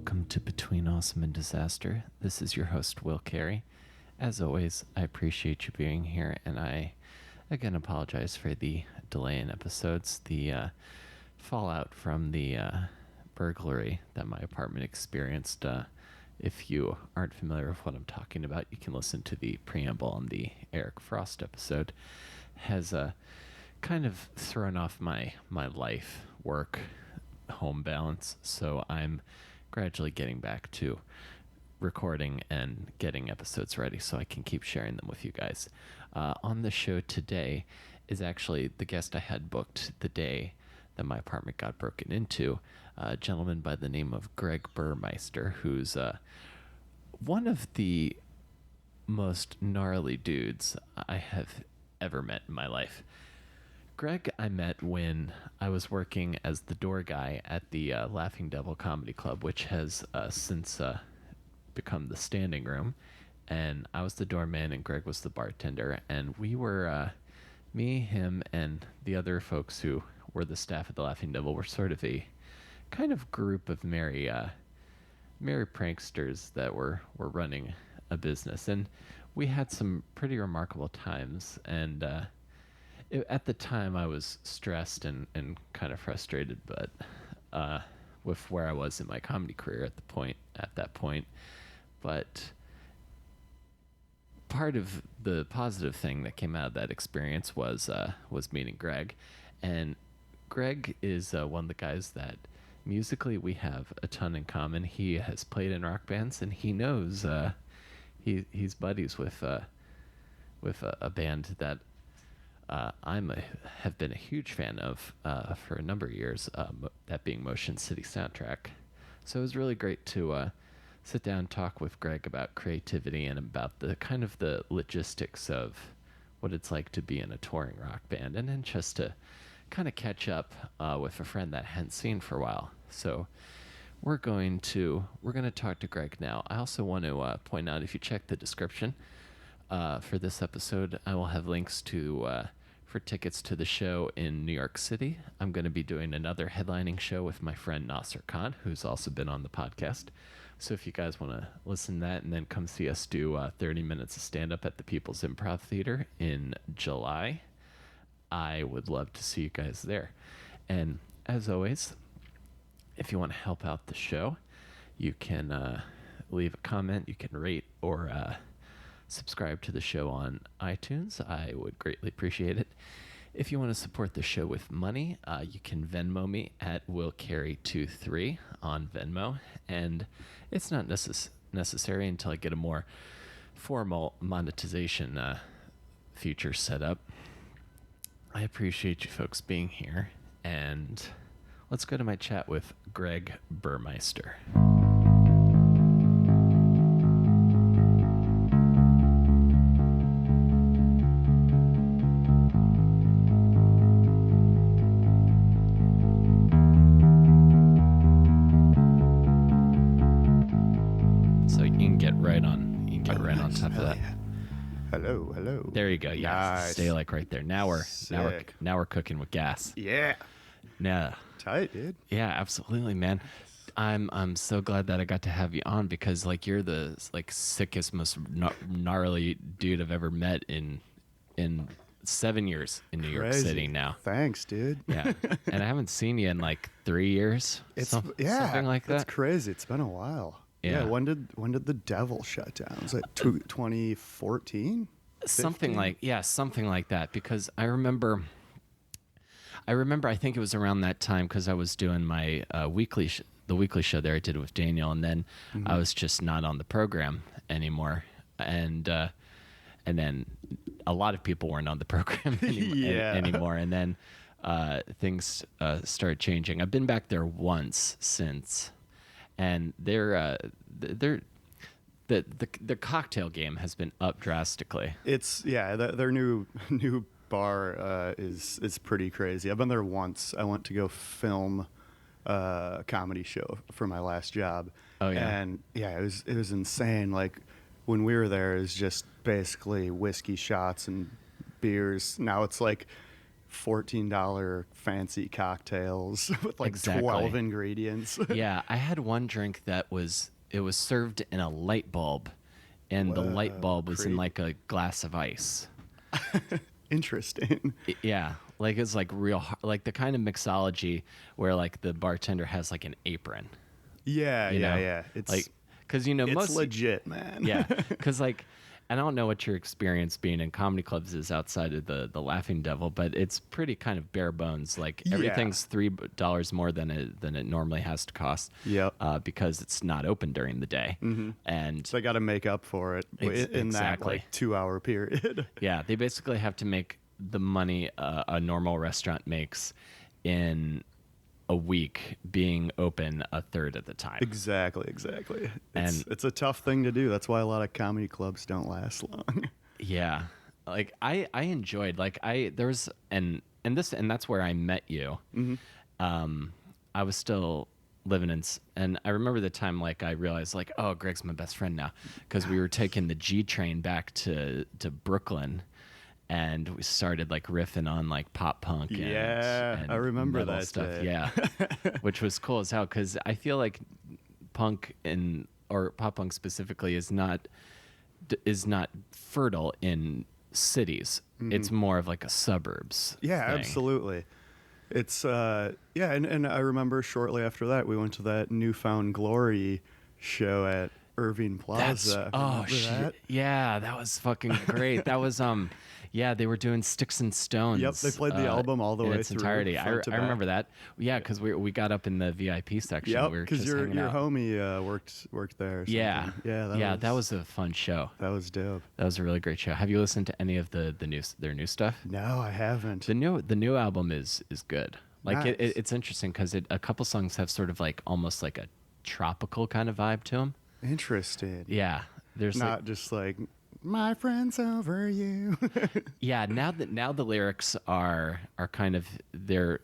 welcome to Between Awesome and Disaster. This is your host, Will Carey. As always, I appreciate you being here, and I again apologize for the delay in episodes. The fallout from the burglary that my apartment experienced. If you aren't familiar with what I'm talking about, you can listen to the preamble on the Eric Frost episode. Has kind of thrown off my life, work, home balance, so I'm gradually getting back to recording and getting episodes ready so I can keep sharing them with you guys. On the show today is actually the guest I had booked the day that my apartment got broken into, a gentleman by the name of Greg Burmeister, who's one of the most gnarly dudes I have ever met in my life. Greg I met when I was working as the door guy at the Laughing Devil Comedy Club, which has since become the Standing Room, and I was the doorman and Greg was the bartender, and we were, me, him, and the other folks who were the staff at the Laughing Devil were sort of a kind of group of merry pranksters that were running a business, and we had some pretty remarkable times, and at the time I was stressed and kind of frustrated, but with where I was in my comedy career at that point. But part of the positive thing that came out of that experience was meeting Greg, and Greg is one of the guys that musically we have a ton in common. He has played in rock bands, and he knows he's buddies with a band that have been a huge fan of for a number of years, that being Motion City Soundtrack. So it was really great to sit down and talk with Greg about creativity and about the kind of the logistics of what it's like to be in a touring rock band, and then just to kind of catch up with a friend that I hadn't seen for a while. So we're going to talk to Greg now. I also want to point out, if you check the description for this episode, I will have links to for tickets to the show in New York City. I'm going to be doing another headlining show with my friend Nasser, who's also been on the podcast. So if you guys want to listen to that and then come see us do 30 minutes of stand-up at the People's Improv Theater in July, I would love to see you guys there. And as always, if you want to help out the show, you can leave a comment, you can rate or subscribe to the show on iTunes. I would greatly appreciate it. If you want to support the show with money, you can Venmo me at WillCarey23 on Venmo, and it's not necessary until I get a more formal monetization feature set up. I appreciate you folks being here, and let's go to my chat with Greg Burmeister. Hello. There you go. Yeah, nice. Stay like right there. Now we're cooking with gas. Yeah. Yeah. Tight, dude. Yeah, absolutely, man. I'm so glad that I got to have you on, because like you're the sickest, most gnarly dude I've ever met in 7 years in New York City now. Thanks, dude. Yeah, and I haven't seen you in like 3 years. Something like that. That's crazy. It's been a while. Yeah. When did the Devil shut down? Was it 2014? Something like that. Because I remember. I think it was around that time, because I was doing my the weekly show there I did with Daniel, and then I was just not on the program anymore, and then a lot of people weren't on the program anymore, and then things started changing. I've been back there once since. And the cocktail game has been up drastically. Their new bar is pretty crazy. I've been there once. I went to go film a comedy show for my last job. Oh yeah, and yeah, it was insane. Like when we were there, it was just basically whiskey shots and beers. Now it's like $14 fancy cocktails with like Exactly. 12 ingredients. Yeah, I had one drink that was served in a light bulb, and the light bulb was in like a glass of ice. Interesting. Yeah, like it's like like the kind of mixology where like the bartender has like an apron. Yeah, You know? yeah. It's like because you know it's most legit, man. yeah, because like I don't know what your experience being in comedy clubs is outside of the Laughing Devil, but it's pretty kind of bare bones. Like Yeah. everything's $3 more than it normally has to cost. Yep. Because it's not open during the day, and So I got to make up for it in that exactly. like 2-hour period. yeah, they basically have to make the money a normal restaurant makes in a week being open a third of the time. Exactly. And- It's a tough thing to do. That's why a lot of comedy clubs don't last long. Yeah. Like I enjoyed like there was and that's where I met you. I was still living and I remember the time like I realized like, oh, Greg's my best friend now, because we were taking the G train back to Brooklyn, and we started like riffing on like pop punk and I remember metal that stuff. day. Yeah. Which was cool as hell, because I feel like punk or pop punk specifically is not fertile in cities. It's more of like a suburbs Yeah, thing. absolutely. It's and I remember shortly after that we went to that Newfound Glory show at Irving Plaza. Oh Remember shit! that? Yeah, that was fucking great. That was yeah, they were doing Sticks and Stones. Yep, they played the album all the in way its through, entirety. I front to back. remember that. Yeah, because we got up in the VIP section. Yep, we were because just your hanging out. homie worked there. Or Yeah, something. Yeah, that was a fun show. that was dope. That was a really great show. Have you listened to any of their new stuff? No, I haven't. The new album is good. Like Nice. it's interesting because a couple songs have sort of like almost like a tropical kind of vibe to them. Interesting. Yeah, there's Not like, just like my friends over you. yeah. Now the lyrics are kind of they're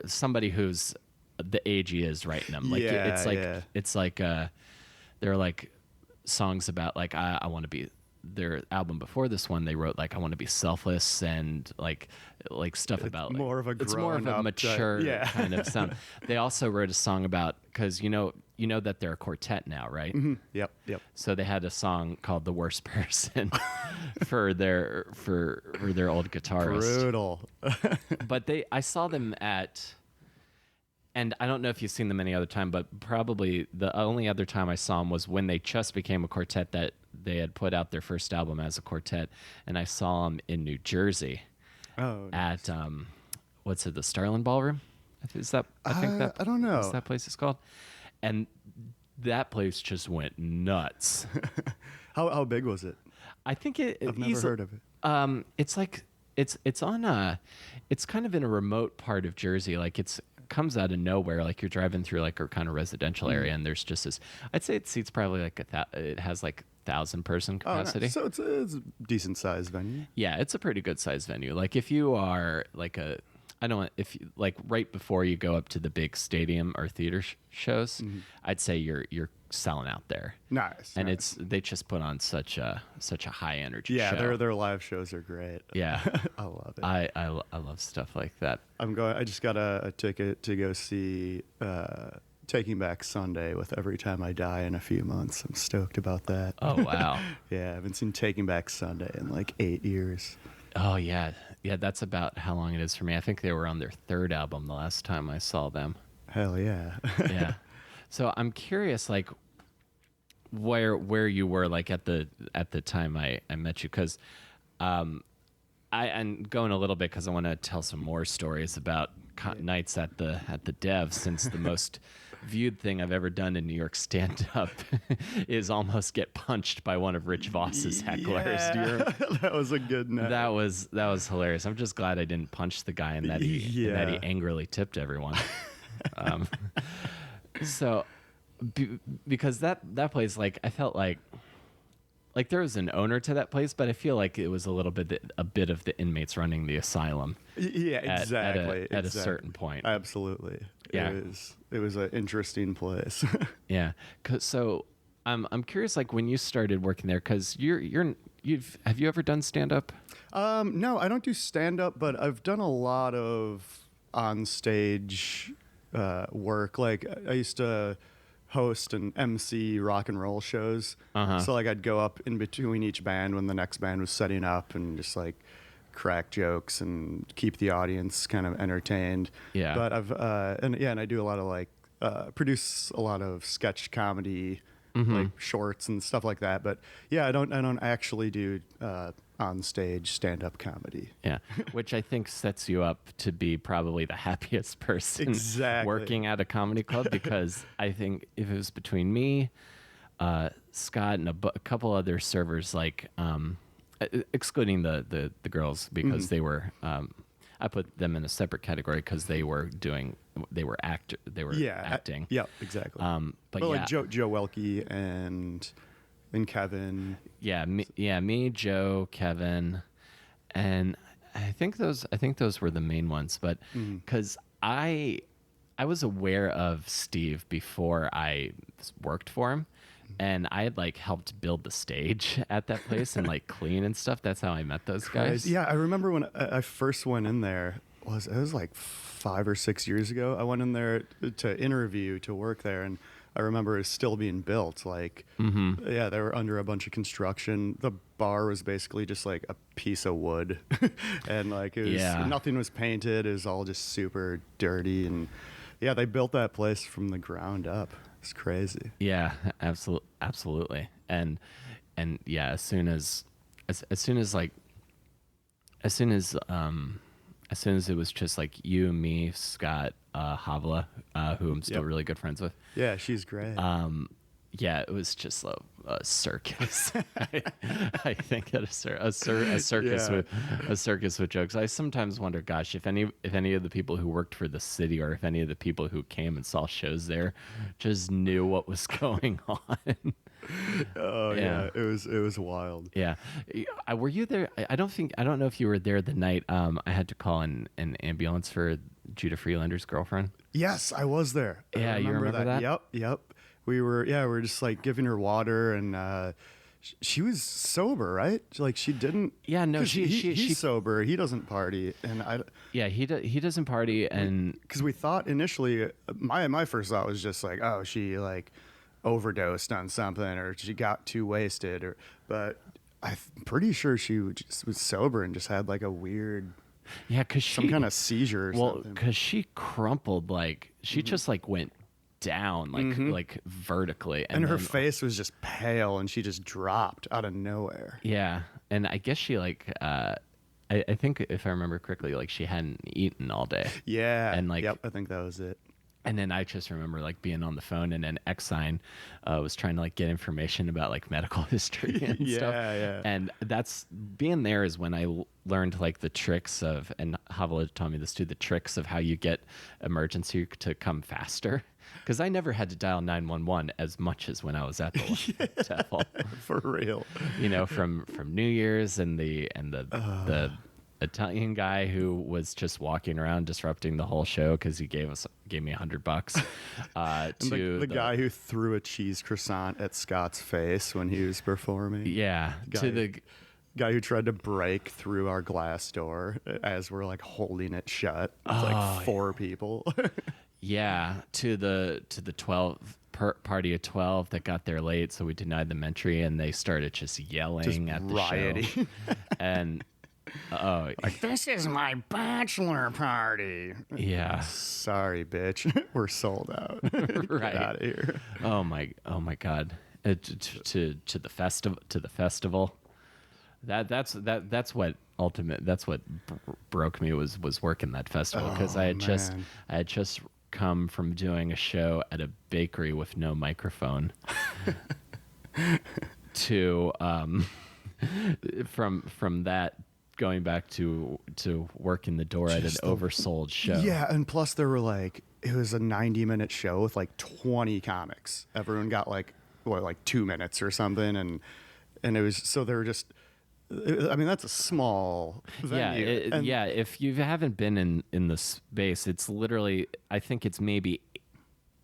somebody who's the age he is writing them. Like Yeah, it's like they're like songs about like I want to be. Their album before this one, they wrote like I want to be selfless and like stuff about like, more of a it's more of a grown-up mature yeah. kind of sound. They also wrote a song about, because you know that they're a quartet now, right? Yep. So they had a song called "The Worst Person" for their old guitarist. Brutal. But I saw them at, and I don't know if you've seen them any other time, but probably the only other time I saw them was when they just became a quartet, that they had put out their first album as a quartet, and I saw them in New Jersey Oh, at what's it, the Starland Ballroom? Is that I think that I don't know. Is that place is called? And that place just went nuts. How big was it? I think I've never heard of it. It's like it's on it's kind of in a remote part of Jersey. Like it's comes out of nowhere. Like you're driving through like a kind of residential area, and there's just this. I'd say it seats probably like it has like 1,000-person capacity. Oh, nice. So it's a decent sized venue. Yeah, it's a pretty good sized venue. Like if you are like if you, like right before you go up to the big stadium or theater shows, I'd say you're selling out there. Nice. And nice. they just put on such a high energy Yeah, show. their live shows are great. Yeah. I love it. I love stuff like that. I just got a ticket to go see Taking Back Sunday with Every Time I Die in a few months. I'm stoked about that. Oh wow. Yeah, I haven't seen Taking Back Sunday in like 8 years. Oh yeah. Yeah, that's about how long it is for me. I think they were on their third album the last time I saw them. Hell yeah. Yeah. So I'm curious, like, where you were like at the time I met you, because I'm going a little bit because I want to tell some more stories about nights at the Dev, since the most viewed thing I've ever done in New York stand-up is almost get punched by one of Rich Voss's hecklers. Do you remember? That was a good night. That was hilarious. I'm just glad I didn't punch the guy and that he angrily tipped everyone. So because that place, like, I felt like there was an owner to that place, but I feel like it was a bit of the inmates running the asylum. Yeah, exactly. At a certain point. Absolutely. Yeah. It was an interesting place. Yeah. So I'm curious, like when you started working there, because have you ever done stand up? No, I don't do stand up, but I've done a lot of on stage work. Like I used to host and MC rock and roll shows. Uh-huh. So like I'd go up in between each band when the next band was setting up and just like crack jokes and keep the audience kind of entertained. Yeah. But and I do a lot of like produce a lot of sketch comedy, like shorts and stuff like that. But yeah, I don't actually do on stage stand up comedy. Yeah, which I think sets you up to be probably the happiest person Exactly. working at a comedy club, because I think if it was between me, Scott, and a couple other servers, like excluding the girls, because they were I put them in a separate category because they were acting. Yeah, exactly. But like Joe Welke and Kevin. Yeah, me, Joe, Kevin, and I think those were the main ones. But because I was aware of Steve before I worked for him, and I had like helped build the stage at that place and like clean and stuff. That's how I met those guys. Yeah, I remember when I first went in there. It was like 5 or 6 years ago. I went in there to interview to work there, and I remember it was still being built. Like, yeah, they were under a bunch of construction. The bar was basically just like a piece of wood, and like it was nothing was painted. It was all just super dirty, and yeah, they built that place from the ground up. It's crazy. Yeah, absolutely. And yeah, as soon as it was just like you, me, Scott, Havla, who I'm still really good friends with. Yeah, she's great. Yeah, it was just a circus. I think at a circus with jokes. I sometimes wonder, gosh, if any of the people who worked for the city, or if any of the people who came and saw shows there, just knew what was going on. Oh yeah, it was wild. Yeah, were you there? I don't know if you were there the night I had to call an ambulance for Judah Freelander's girlfriend. Yes, I was there. Yeah, you remember that? Yep. We were just like giving her water, and she was sober, right? Like she didn't. Yeah, no, he's sober. He doesn't party, and he doesn't party, and because we thought initially, my first thought was just like, oh, she like overdosed on something, or she got too wasted, but I'm pretty sure she just was sober and just had like a weird. Yeah, because some kind of seizure. Or something. Because she crumpled, like she just like went down, like vertically, and her face was just pale, and she just dropped out of nowhere. Yeah, and I guess she like I think if I remember correctly, like she hadn't eaten all day. Yeah, and like yep, I think that was it. And then I just remember like being on the phone, and then Exine was trying to like get information about like medical history and stuff. Yeah. And that's being there is when I learned like the tricks of, and Havila taught me this too, the tricks of how you get emergency to come faster. Because I never had to dial 911 as much as when I was at the Devil. For real. You know, from New Year's and the Italian guy who was just walking around disrupting the whole show because he gave me $100. To the guy who threw a cheese croissant at Scott's face when he was performing. Yeah, to the guy who tried to break through our glass door as we're like holding it shut. It's like 4 people. Yeah, to the 12 party of 12 that got there late, so we denied them entry, and they started just yelling at the rioting. show. And like, this is my bachelor party. Yeah. Sorry, bitch. We're sold out. Right. Get out of here. Oh my God. To the festival. That's what broke me was working that festival, because I had just come from doing a show at a bakery with no microphone to from that going back to working the door at an oversold show. Yeah, and plus there were like, it was a 90-minute show with like 20 comics. Everyone got like 2 minutes or something, and it was, so they were just, I mean, that's a small venue. If you haven't been in the space, it's literally, I think it's maybe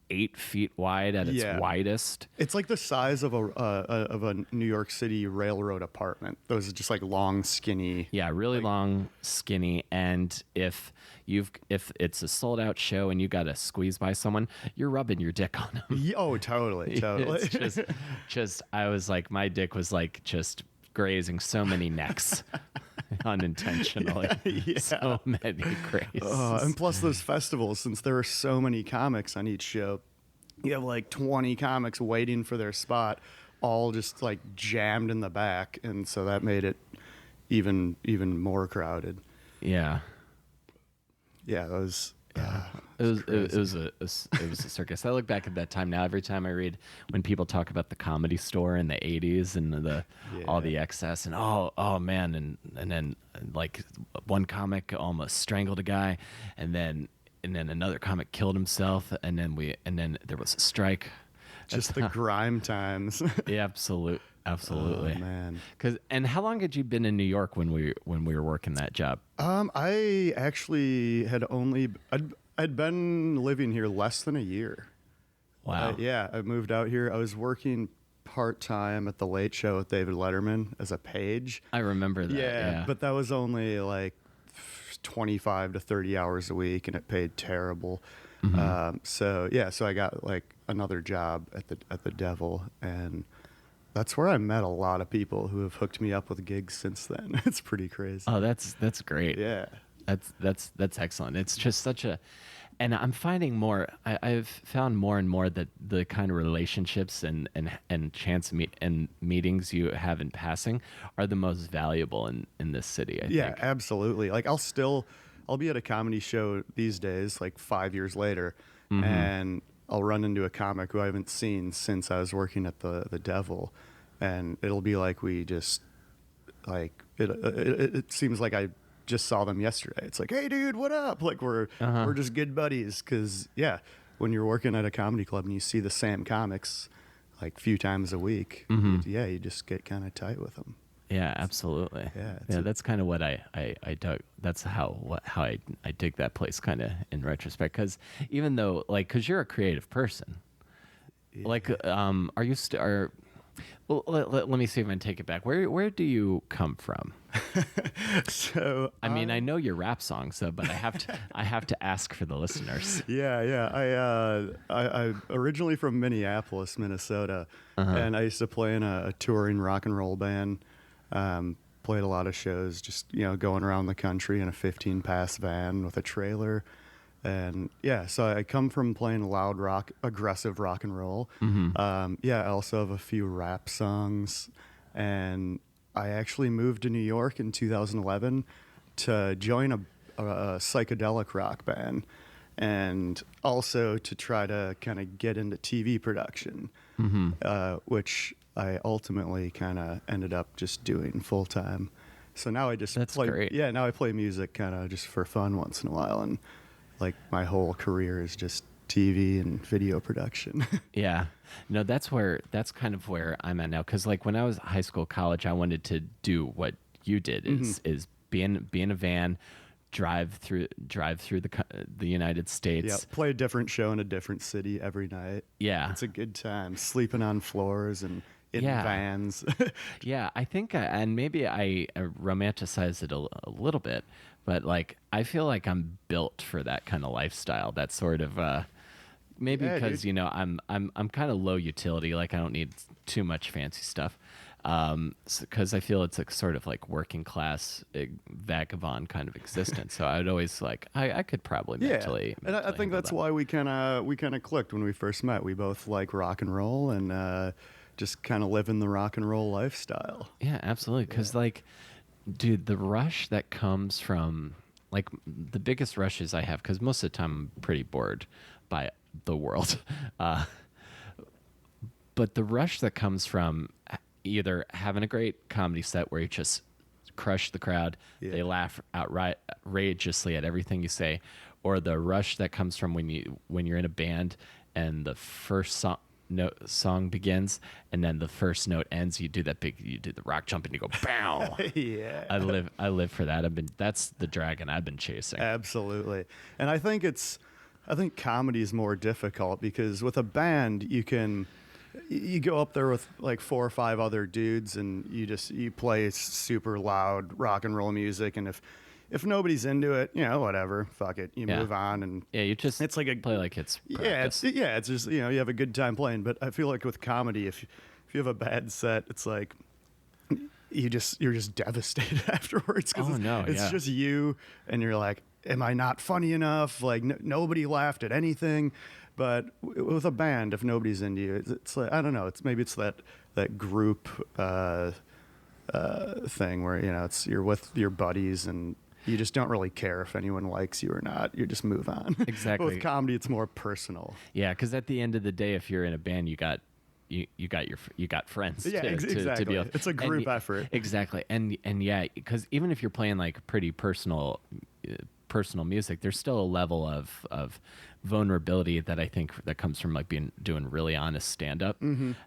8 feet wide at its Yeah. widest. It's like the size of a New York City railroad apartment. Those are just like long, skinny. Yeah, really long, skinny, and if it's a sold out show and you got to squeeze by someone, you're rubbing your dick on them. Yeah, oh, totally, totally. It's just I was like, my dick was like just grazing so many necks unintentionally. Yeah. So many grazes. And plus those festivals, since there are so many comics on each show, you have like 20 comics waiting for their spot, all just like jammed in the back, and so that made it even more crowded. Yeah. Yeah, that was. It was a circus. I look back at that time now. Every time I read when people talk about the Comedy Store in the '80s and all the excess and oh man, and then like one comic almost strangled a guy, and then another comic killed himself, and then there was a strike. Just the grime times. Yeah, absolutely. Oh, man. And how long had you been in New York when we were working that job? I actually I'd been living here less than a year. Wow. Yeah, I moved out here. I was working part-time at the Late Show with David Letterman as a page. I remember that. Yeah. But that was only like 25 to 30 hours a week, and it paid terrible. So I got like another job at the Devil, and that's where I met a lot of people who have hooked me up with gigs since then. It's pretty crazy. Oh, that's great. Yeah. That's excellent. It's just such a, and I'm finding more. I've found more and more that the kind of relationships and chance meetings you have in passing are the most valuable in this city. I think. Absolutely. Like I'll be at a comedy show these days, like 5 years later, and I'll run into a comic who I haven't seen since I was working at the Devil, and it'll be like we just like it seems like I just saw them yesterday. It's like, hey dude, what up? Like we're just good buddies, because when you're working at a comedy club and you see the same comics like a few times a week, you just get kind of tight with them. Yeah, absolutely. Yeah, that's kind of what I dug. That's how I dig that place kind of in retrospect, because even though because you're a creative person, are you well, let me see if I can take it back. Where do you come from? So I mean, I know your rap songs, but I have to ask for the listeners. I originally from Minneapolis, Minnesota, and I used to play in a touring rock and roll band. Played a lot of shows, just going around the country in a 15-pass van with a trailer. And so I come from playing loud rock, aggressive rock and roll. I also have a few rap songs, and I actually moved to New York in 2011 to join a psychedelic rock band, and also to try to kind of get into TV production, which I ultimately kind of ended up just doing full time. So now I just play. Great. Yeah, now I play music kind of just for fun once in a while, and like my whole career is just TV and video production. Yeah. No, that's kind of where I'm at now. Cause like when I was high school, college, I wanted to do what you did is be in a van, drive through the United States. Yeah. Play a different show in a different city every night. Yeah. It's a good time. Sleeping on floors and in vans. Yeah. I think, and maybe I romanticize it a little bit, but like, I feel like I'm built for that kind of lifestyle. That sort of, maybe because I'm kind of low utility. Like I don't need too much fancy stuff, because I feel it's a sort of like working class vagabond kind of existence. So I'd always I could probably mentally. And I think that's why we kind of clicked when we first met. We both like rock and roll and just kind of living the rock and roll lifestyle. Yeah, absolutely. Because dude, the rush that comes from the biggest rushes I have, because most of the time I'm pretty bored by the world. But the rush that comes from either having a great comedy set where you just crush the crowd, they laugh outrageously at everything you say, or the rush that comes from when you're in a band and the first song begins and then the first note ends, you do the rock jump and you go bow. Yeah. I live for that. That's the dragon I've been chasing. Absolutely. And I think it's I think comedy is more difficult because with a band you go up there with like 4 or 5 other dudes and you play super loud rock and roll music, and if nobody's into it, whatever, fuck it, you move on. And yeah, you just it's like play like it's practice. It's just you have a good time playing. But I feel like with comedy, if you have a bad set, it's like you're just devastated afterwards because it's just you, and you're like, am I not funny enough? Like nobody laughed at anything. But with a band, if nobody's into you, it's like, I don't know. Maybe it's that group thing where you're with your buddies and you just don't really care if anyone likes you or not. You just move on. Exactly. But with comedy, it's more personal. Yeah, because at the end of the day, if you're in a band, you got friends. Yeah, exactly. To be able, it's a group effort. Exactly, and yeah, because even if you're playing like pretty personal music, there's still a level of vulnerability that I think that comes from like doing really honest stand up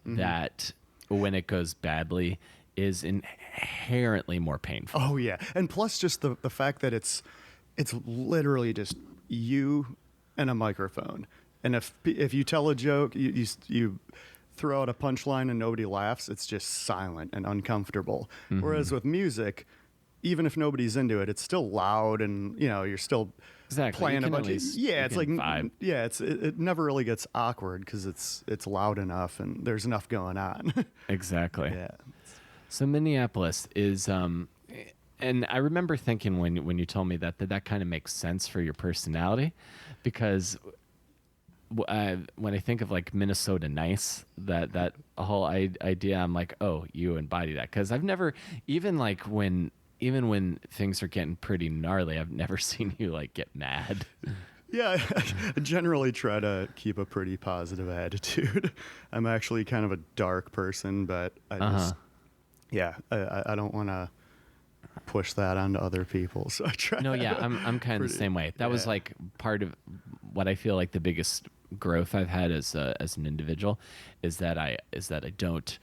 that when it goes badly is inherently more painful. Oh yeah, and plus just the fact that it's literally just you and a microphone, and if you tell a joke, you throw out a punchline and nobody laughs, it's just silent and uncomfortable. Whereas with music, even if nobody's into it, it's still loud, and you're still playing a bunch of it's like vibe. It never really gets awkward because it's loud enough and there's enough going on. Exactly. Yeah. So Minneapolis is and I remember thinking when you told me that kind of makes sense for your personality, because when I think of like Minnesota nice, that whole idea, I'm like, oh, you embody that, because I've never, even when things are getting pretty gnarly, I've never seen you like get mad. Yeah, I generally try to keep a pretty positive attitude. I'm actually kind of a dark person, but I just, I don't want to push that onto other people. So I try. No, yeah, I'm kind of the same way. That was like part of what I feel like the biggest growth I've had as an individual is that I don't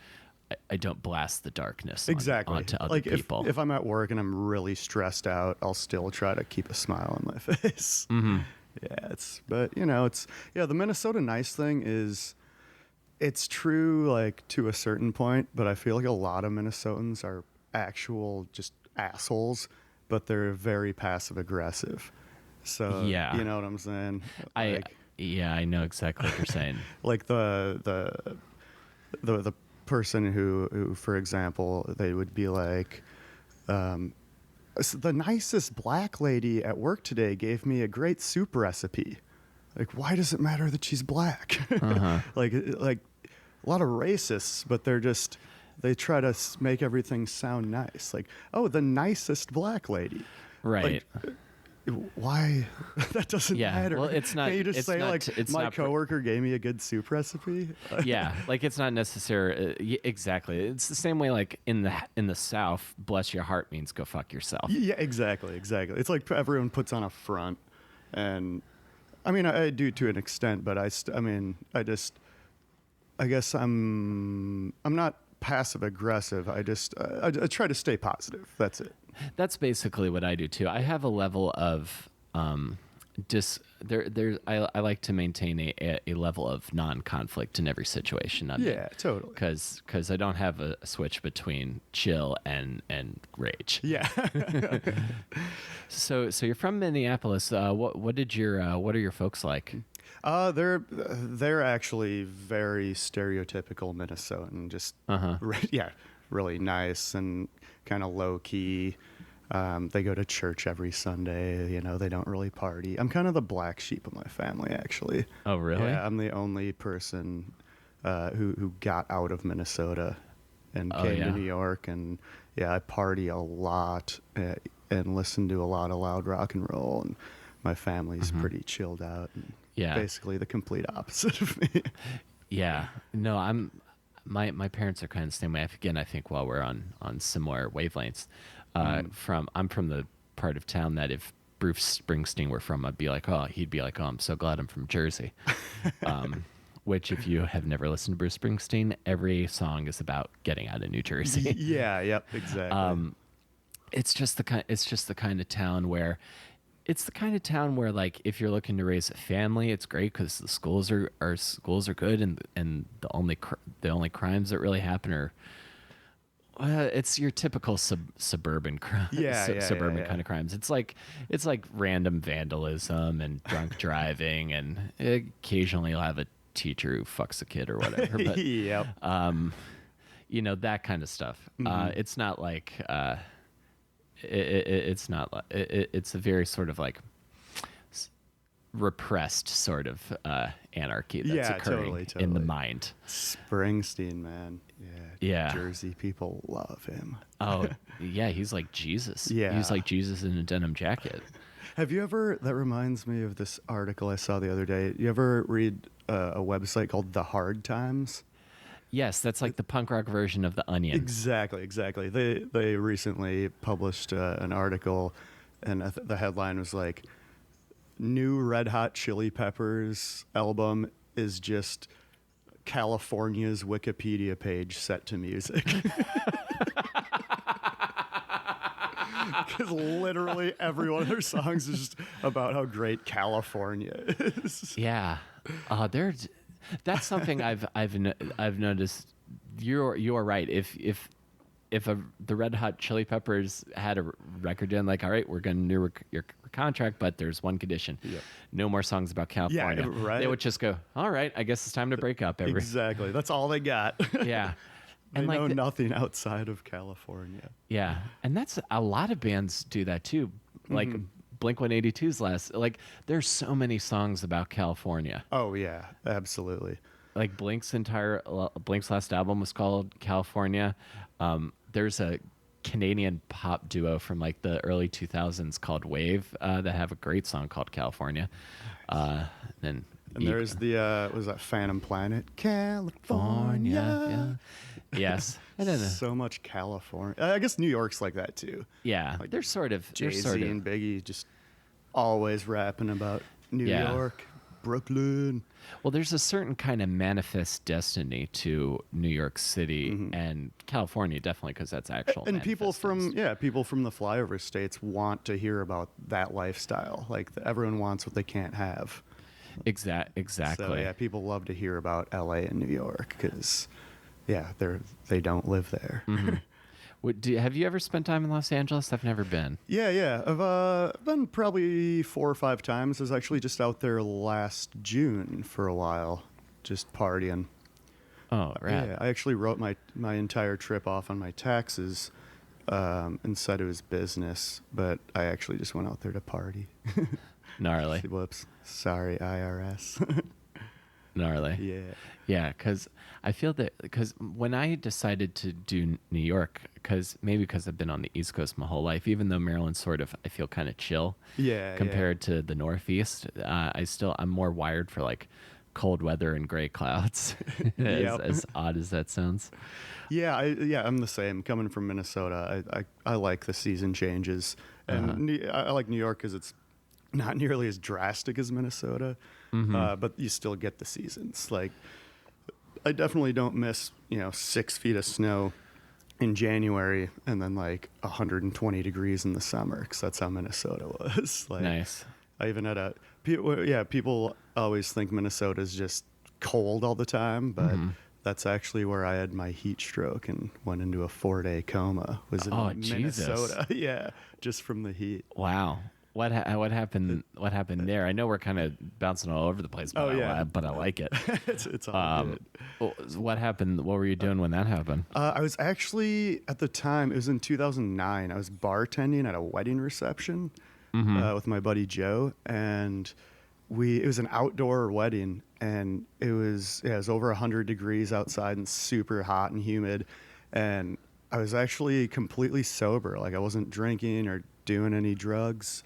blast the darkness onto other people. If I'm at work and I'm really stressed out, I'll still try to keep a smile on my face. Mm-hmm. Yeah, the Minnesota nice thing is, it's true like to a certain point, but I feel like a lot of Minnesotans are actual just assholes, but they're very passive aggressive. So yeah, you know what I'm saying? I know exactly what you're saying. Like the person who, for example, they would be like, the nicest black lady at work today gave me a great soup recipe. Like, why does it matter that she's black? Like a lot of racists, but they try to make everything sound nice. Like, oh, the nicest black lady. Right. Like, why? That doesn't matter. Well, it's not. Can you just say my coworker gave me a good soup recipe? Yeah, like it's not necessary. Exactly. It's the same way. Like in the South, bless your heart means go fuck yourself. Yeah, exactly. It's like everyone puts on a front, and I mean I do to an extent, but I guess I'm not passive aggressive. I try to stay positive. That's it. That's basically what I do too. I have a level of I like to maintain a level of non-conflict in every situation. Totally. Because I don't have a switch between chill and rage. Yeah. So you're from Minneapolis. What are your folks like? They're actually very stereotypical Minnesotan. Just really nice and kind of low key. They go to church every Sunday. They don't really party. I'm kind of the black sheep of my family, actually. Oh, really? Yeah, I'm the only person who got out of Minnesota and came to New York. And I party a lot and listen to a lot of loud rock and roll. And my family's pretty chilled out. And basically the complete opposite of me. Yeah. No, my parents are kind of the same way. Again, I think while we're on similar wavelengths, I'm from the part of town that if Bruce Springsteen were from, he'd be like, oh, I'm so glad I'm from Jersey. Which, if you have never listened to Bruce Springsteen, every song is about getting out of New Jersey. Yeah. Yep. Exactly. It's just the kind of town where it's the kind of town where, like, if you're looking to raise a family, it's great because the schools are good, and the only crimes that really happen are it's your typical suburban Yeah, yeah, yeah, suburban yeah. kind of crimes. It's like random vandalism and drunk driving, and occasionally you'll have a teacher who fucks a kid or whatever. But Yep. that kind of stuff. Hmm. It's not like it's not like it's a very sort of like repressed sort of anarchy that's Yeah, occurring totally, in the totally. mind. Springsteen, man. Yeah. Yeah. Jersey people love him. Oh, yeah, he's like Jesus. Yeah. He's like Jesus in a denim jacket. Have you ever, that reminds me of this article I saw the other day. You ever read a website called The Hard Times? Yes, that's like the punk rock version of The Onion. Exactly, exactly. They recently published an article, and the headline was like, "New Red Hot Chili Peppers album is just California's Wikipedia page set to music." Because literally every one of their songs is just about how great California is. Yeah, that's something I've noticed. You're right. If the Red Hot Chili Peppers had a record deal, like, all right, we're going to renew your contract, but there's one condition: Yep. no more songs about California. right. They would just go, all right, I guess it's time to break up. Exactly. That's all they got. Yeah, They and like know nothing outside of California. yeah, and that's a lot of bands do that too. Like Blink 182's there's so many songs about California. Oh yeah, absolutely. Like Blink's last album was called California. There's a Canadian pop duo from like the early 2000s called Wave that have a great song called California. And And there's the was that Phantom Planet, California. California. Yeah. Yes. And then So much California. I guess New York's like that too. yeah, Like they're sort of Jay-Z and Biggie just always rapping about New Yeah. York, Brooklyn. well, there's a certain kind of manifest destiny to New York City and California, definitely, because that's actual. And people manifest from destiny. people from the flyover states want to hear about that lifestyle. Like everyone wants what they can't have. Exactly. So yeah, people love to hear about LA and New York because they don't live there. Have you ever spent time in Los Angeles? I've never been. Yeah. I've been probably 4 or 5 times. I was actually just out there last June for a while, just partying. Oh, right. Yeah, I actually wrote my entire trip off on my taxes and said it was business, but I actually just went out there to party. Gnarly. Whoops. Sorry, IRS. Gnarly. Yeah. Yeah, because I feel that because when I decided to do New York, because I've been on the East Coast my whole life, even though Maryland's sort of, I feel kind of chill Yeah. compared to the Northeast. I'm more wired for like cold weather and gray clouds, Yep. as odd as that sounds. Yeah, I'm the same. Coming from Minnesota, I like the season changes, and I like New York because it's not nearly as drastic as Minnesota, but you still get the seasons. Like, I definitely don't miss 6 feet of snow in January and then like 120 degrees in the summer, because that's how Minnesota was. Like, Nice. I even had people always think Minnesota is just cold all the time, but that's actually where I had my heat stroke and went into a 4-day coma. Was in Oh, Jesus. Minnesota. Yeah, just from the heat. Wow. What happened? What happened there? I know we're kind of bouncing all over the place, but Oh, yeah. but I like it. It's all good. What happened? What were you doing when that happened? I was actually, at the time, it was in 2009, I was bartending at a wedding reception with my buddy Joe, and it was an outdoor wedding, and it was over 100 degrees outside and super hot and humid, and I was actually completely sober. Like, I wasn't drinking or doing any drugs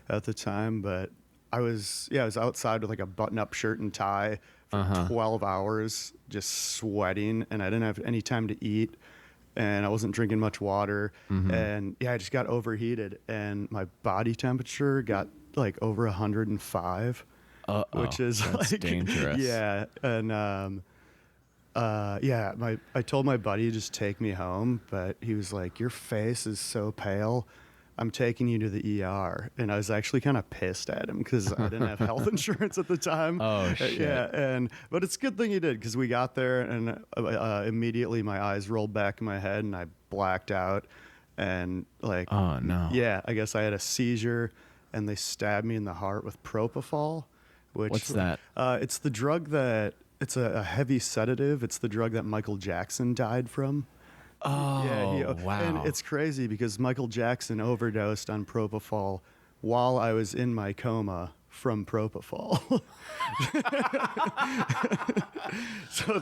at the time, but I was outside with like a button-up shirt and tie for 12 hours, just sweating, and I didn't have any time to eat, and I wasn't drinking much water, and I just got overheated, and my body temperature got like over 105, which is that's like dangerous. Yeah, and I told my buddy to just take me home, but he was like, "Your face is so pale. I'm taking you to the ER. And I was actually kind of pissed at him because I didn't have health insurance at the time. Oh, shit. Yeah. But it's a good thing he did, because we got there and immediately my eyes rolled back in my head and I blacked out. And like, Oh, no. yeah, I guess I had a seizure and they stabbed me in the heart with propofol. What's that? It's the drug that, it's a heavy sedative. It's the drug that Michael Jackson died from. Oh, Yeah, wow. And it's crazy because Michael Jackson overdosed on propofol while I was in my coma from propofol. So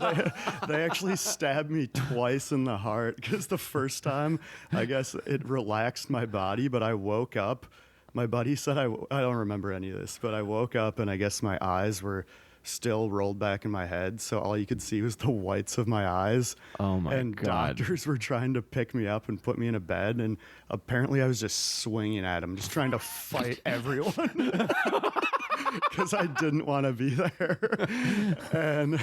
they actually stabbed me twice in the heart, because the first time, I guess it relaxed my body, but I woke up. My buddy said, I don't remember any of this, but I woke up and I guess my eyes were still rolled back in my head, so all you could see was the whites of my eyes. Oh my and God. Doctors were trying to pick me up and put me in a bed, and apparently I was just swinging at them, just trying to fight everyone because I didn't want to be there. And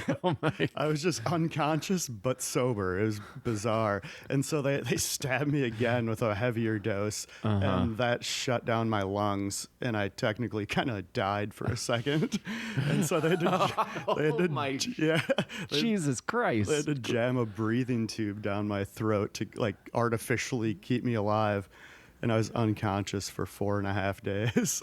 I was just unconscious but sober. It was bizarre. And so they stabbed me again with a heavier dose, and that shut down my lungs, and I technically kind of died for a second. And so they had to Jesus Christ. they had to jam a breathing tube down my throat to like artificially keep me alive. And I was unconscious for 4.5 days.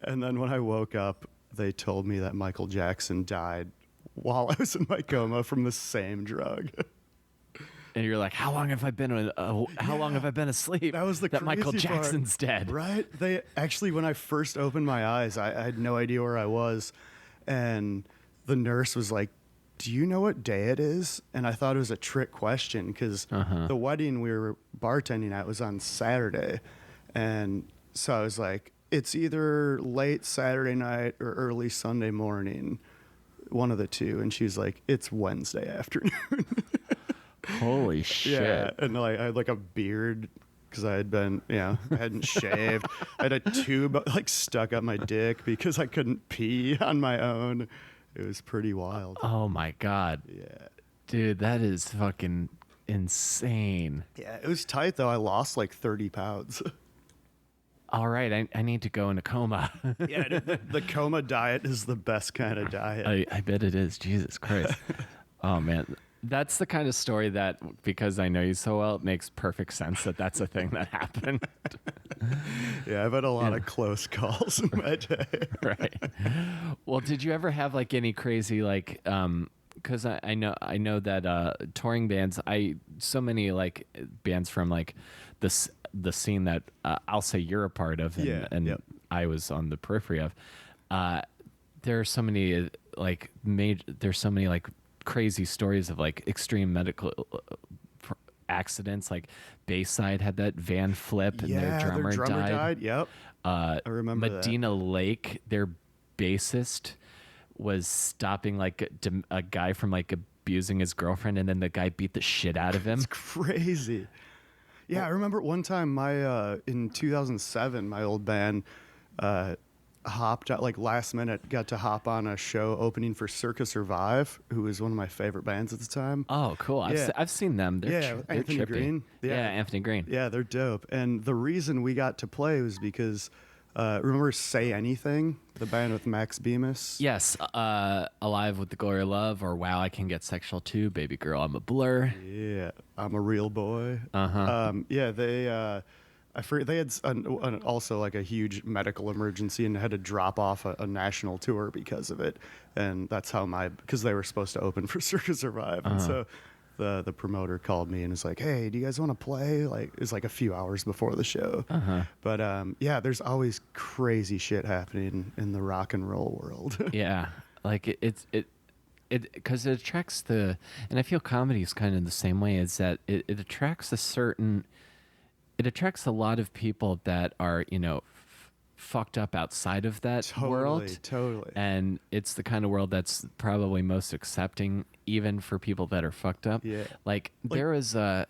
And then when I woke up, they told me that Michael Jackson died while I was in my coma from the same drug. And you're like, how long have I been? How long have I been asleep? That was the that Michael crazy part, Jackson's dead, right? They actually, when I first opened my eyes, I had no idea where I was, and the nurse was like, "Do you know what day it is?" And I thought it was a trick question because the wedding we were bartending at was on Saturday, and so I was like, "It's either late Saturday night or early Sunday morning, one of the two." And she's like, "It's Wednesday afternoon." Holy shit. Yeah, and like I had like a beard because I had been, I hadn't shaved. I had a tube like stuck up my dick because I couldn't pee on my own. It was pretty wild. Oh my God. Yeah. Dude, that is fucking insane. Yeah, it was tight though. I lost like 30 pounds. All right, I need to go into coma. Yeah, the coma diet is the best kind of diet. I bet it is. Jesus Christ. Oh man. That's the kind of story that, because I know you so well, it makes perfect sense that that's a thing that happened. Yeah, I've had a lot of close calls in my day. Right. Well, did you ever have like any crazy like because I know that touring bands, so many like bands from like the scene that I'll say you're a part of and I was on the periphery of, there are so many like there's so many like crazy stories of like extreme medical accidents. Like Bayside had that van flip and their drummer died. Yep. I remember Medina Lake, their bassist was stopping like a guy from like abusing his girlfriend, and then the guy beat the shit out of him. It's crazy. Yeah, I remember one time my in 2007, my old band hopped out like last minute, got to hop on a show opening for Circa Survive, who was one of my favorite bands at the time. Oh, cool. I've seen them. They're Anthony trippy. Green. Yeah, Anthony Green. Yeah, they're dope. And the reason we got to play was because remember Say Anything, the band with Max Bemis? Yes, Alive with the Glory of Love, or Wow, I Can Get Sexual Too, Baby Girl, I'm a Blur. Yeah, I'm a Real Boy. Yeah, they had also like a huge medical emergency and had to drop off a national tour because of it. And that's how because they were supposed to open for Circa Survive. And so the promoter called me and was like, "Hey, do you guys want to play?" Like, it was like a few hours before the show. But yeah, there's always crazy shit happening in the rock and roll world. Yeah, like it because it attracts and I feel comedy is kind of the same way, is that it attracts it attracts a lot of people that are, fucked up outside of that world. Totally. And it's the kind of world that's probably most accepting, even for people that are fucked up. Yeah. Like there was a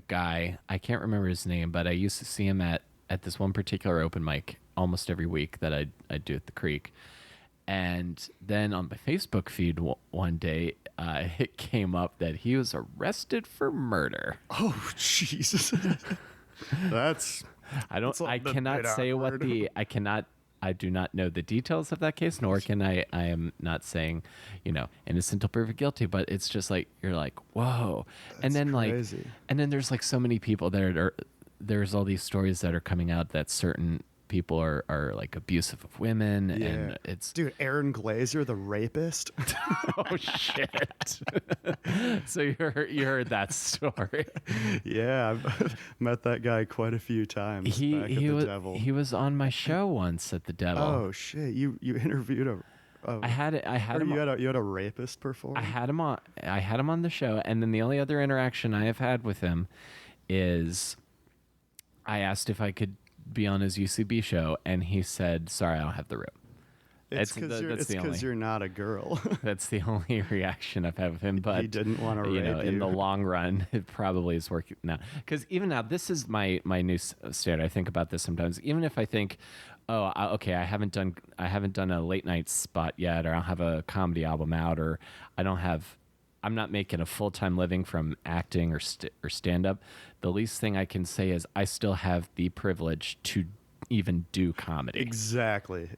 guy, I can't remember his name, but I used to see him at this one particular open mic almost every week that I do at the Creek. And then on my Facebook feed one day, it came up that he was arrested for murder. Oh, Jesus. That's I don't. It's a I bit cannot say what awkward. the. I cannot. I do not know the details of that case, nor can I. I am not saying, innocent till proven guilty. But it's just like you're like, whoa, and That's then crazy. and then there's like so many people that are. There's all these stories that are coming out that certain people are like abusive of women, Yeah. and it's Dude, Aaron Glazer, the rapist. oh shit. So you heard that story. Yeah, I've met that guy quite a few times back at the Devil. He was on my show once at the Devil. Oh shit! You interviewed I had or him. you had a rapist perform. I had him on. I had him on the show, and then the only other interaction I have had with him is I asked if I could be on his UCB show, and he said, "Sorry, I don't have the room." It's because you're not a girl. That's the only reaction I've had with him. But He didn't want to rape you. in the long run, it probably is working now. Because even now, this is my new standard. I think about this sometimes. Even if I think, okay, I haven't done a late night spot yet, or I don't have a comedy album out, or I'm not making a full-time living from acting or stand-up. The least thing I can say is I still have the privilege to even do comedy. Exactly.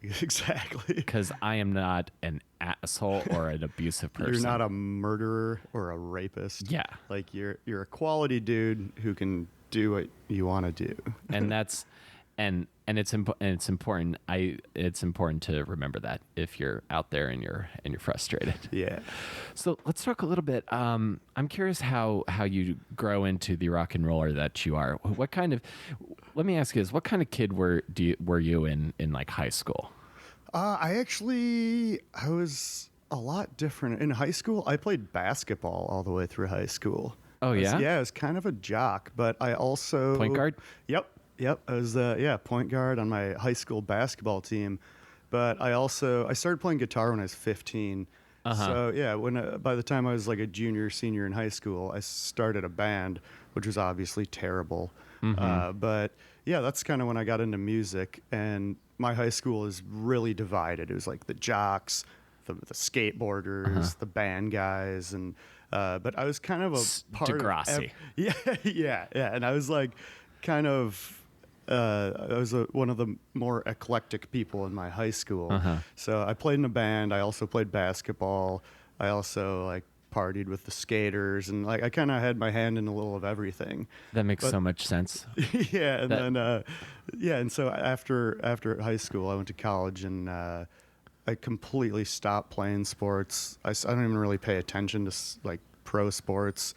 Because I am not an asshole or an abusive person. You're not a murderer or a rapist. Yeah. Like you're a quality dude who can do what you want to do. And that's and it's important. It's important to remember that if you're out there and you're frustrated. Yeah. So let's talk a little bit. I'm curious how you grow into the rock and roller that you are. Let me ask you this: what kind of kid were you in like high school? I was a lot different in high school. I played basketball all the way through high school. Oh yeah, I was kind of a jock, but I also point guard. Yep. I was point guard on my high school basketball team, but I started playing guitar when I was 15. So when by the time I was like a senior in high school, I started a band, which was obviously terrible. But yeah, that's kind of when I got into music. And my high school is really divided. It was like the jocks, the skateboarders, the band guys, and but I was kind of a part Degrassi. of yeah. And I was like kind of. I was one of the more eclectic people in my high school. So I played in a band. I also played basketball. I also like partied with the skaters, and like I kind of had my hand in a little of everything. That makes so much sense. Yeah, and so after high school, I went to college, and I completely stopped playing sports. I don't even really pay attention to like pro sports.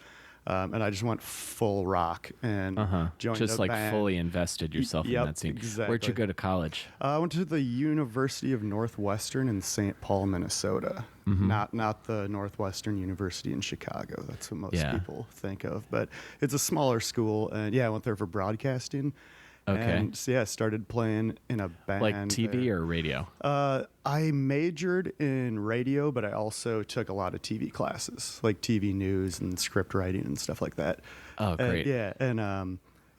And I just went full rock and joined just a like band. Fully invested yourself in that scene. Exactly. Where'd you go to college? I went to the University of Northwestern in St. Paul, Minnesota. Not the Northwestern University in Chicago. That's what most people think of. But it's a smaller school, and I went there for broadcasting. Okay. And so, started playing in a band. Like TV or radio? I majored in radio, but I also took a lot of TV classes, like TV news and script writing and stuff like that. Oh, great.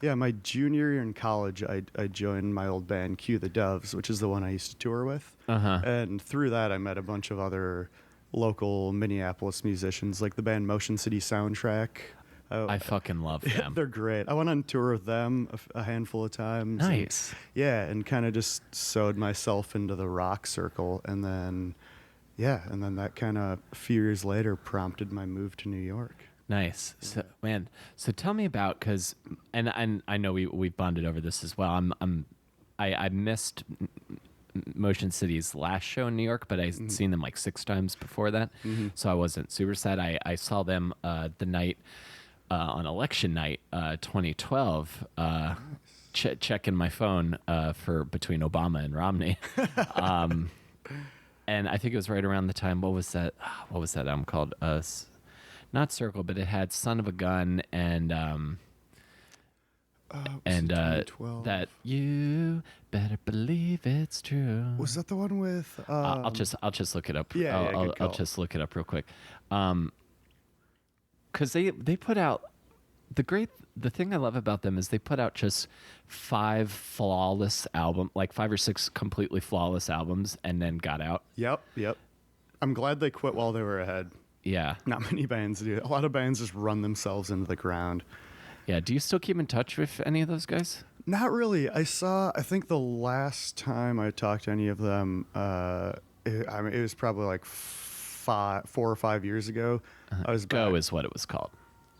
My junior year in college, I joined my old band, Cue the Doves, which is the one I used to tour with. And through that, I met a bunch of other local Minneapolis musicians, like the band Motion City Soundtrack. I fucking love them. They're great. I went on tour with them a handful of times. Nice. And kind of just sewed myself into the rock circle. And then that kind of a few years later prompted my move to New York. Nice. So, man, so tell me about, and I know we bonded over this as well. I missed Motion City's last show in New York, but I'd seen them like 6 times before that. So I wasn't super sad. I saw them the night, on election night, 2012, checking my phone for between Obama and Romney. And I think it was right around the time, what was that album called? Not Circle, but it had Son of a Gun and that you better believe it's true. Was that the one with? I'll just look it up. I'll just look it up real quick. Because they put out the thing I love about them is they put out just 5 flawless album, like 5 or 6 completely flawless albums, and then got out. Yep. I'm glad they quit while they were ahead. Yeah. Not many bands do. A lot of bands just run themselves into the ground. Yeah. Do you still keep in touch with any of those guys? Not really. I think the last time I talked to any of them, it was probably like 4 or 5 years ago. I was Go back. is what it was called.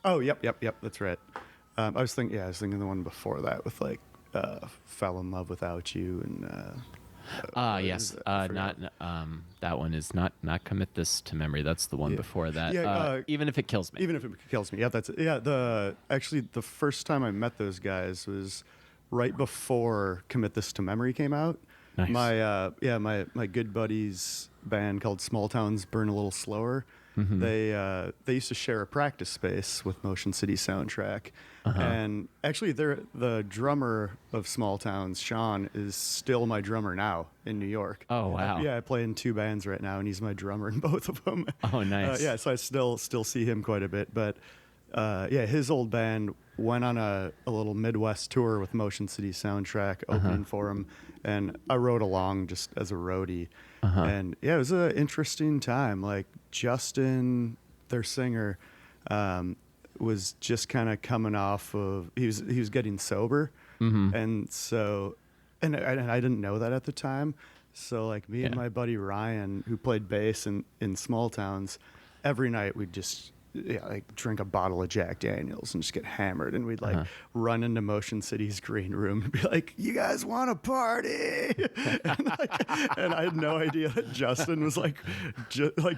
Oh, yep. That's right. I was thinking the one before that with like, Fell in Love Without You and, Yes. I forgot. Not that one is not commit this to memory. That's the one Yeah. before that. Yeah, Even if it kills me. Even if it kills me. Yeah, that's it. Yeah, actually the first time I met those guys was right before Commit This to Memory came out. Nice. My good buddy's band called Small Towns Burn a Little Slower. Mm-hmm. They used to share a practice space with Motion City Soundtrack. And actually the drummer of Small Towns, Sean, is still my drummer now in New York. Oh, wow. I play in 2 bands right now, and he's my drummer in both of them. Oh, nice. So I still see him quite a bit, but his old band went on a little Midwest tour with Motion City Soundtrack opening for him, and I rode along just as a roadie. And it was an interesting time. Like Justin, their singer, was just kind of coming off of he was getting sober, and so and I didn't know that at the time. So like me and my buddy Ryan, who played bass in Small Towns, every night we'd just like drink a bottle of Jack Daniels and just get hammered, and we'd like run into Motion City's green room and be like, "You guys want to party?" and I had no idea that Justin was like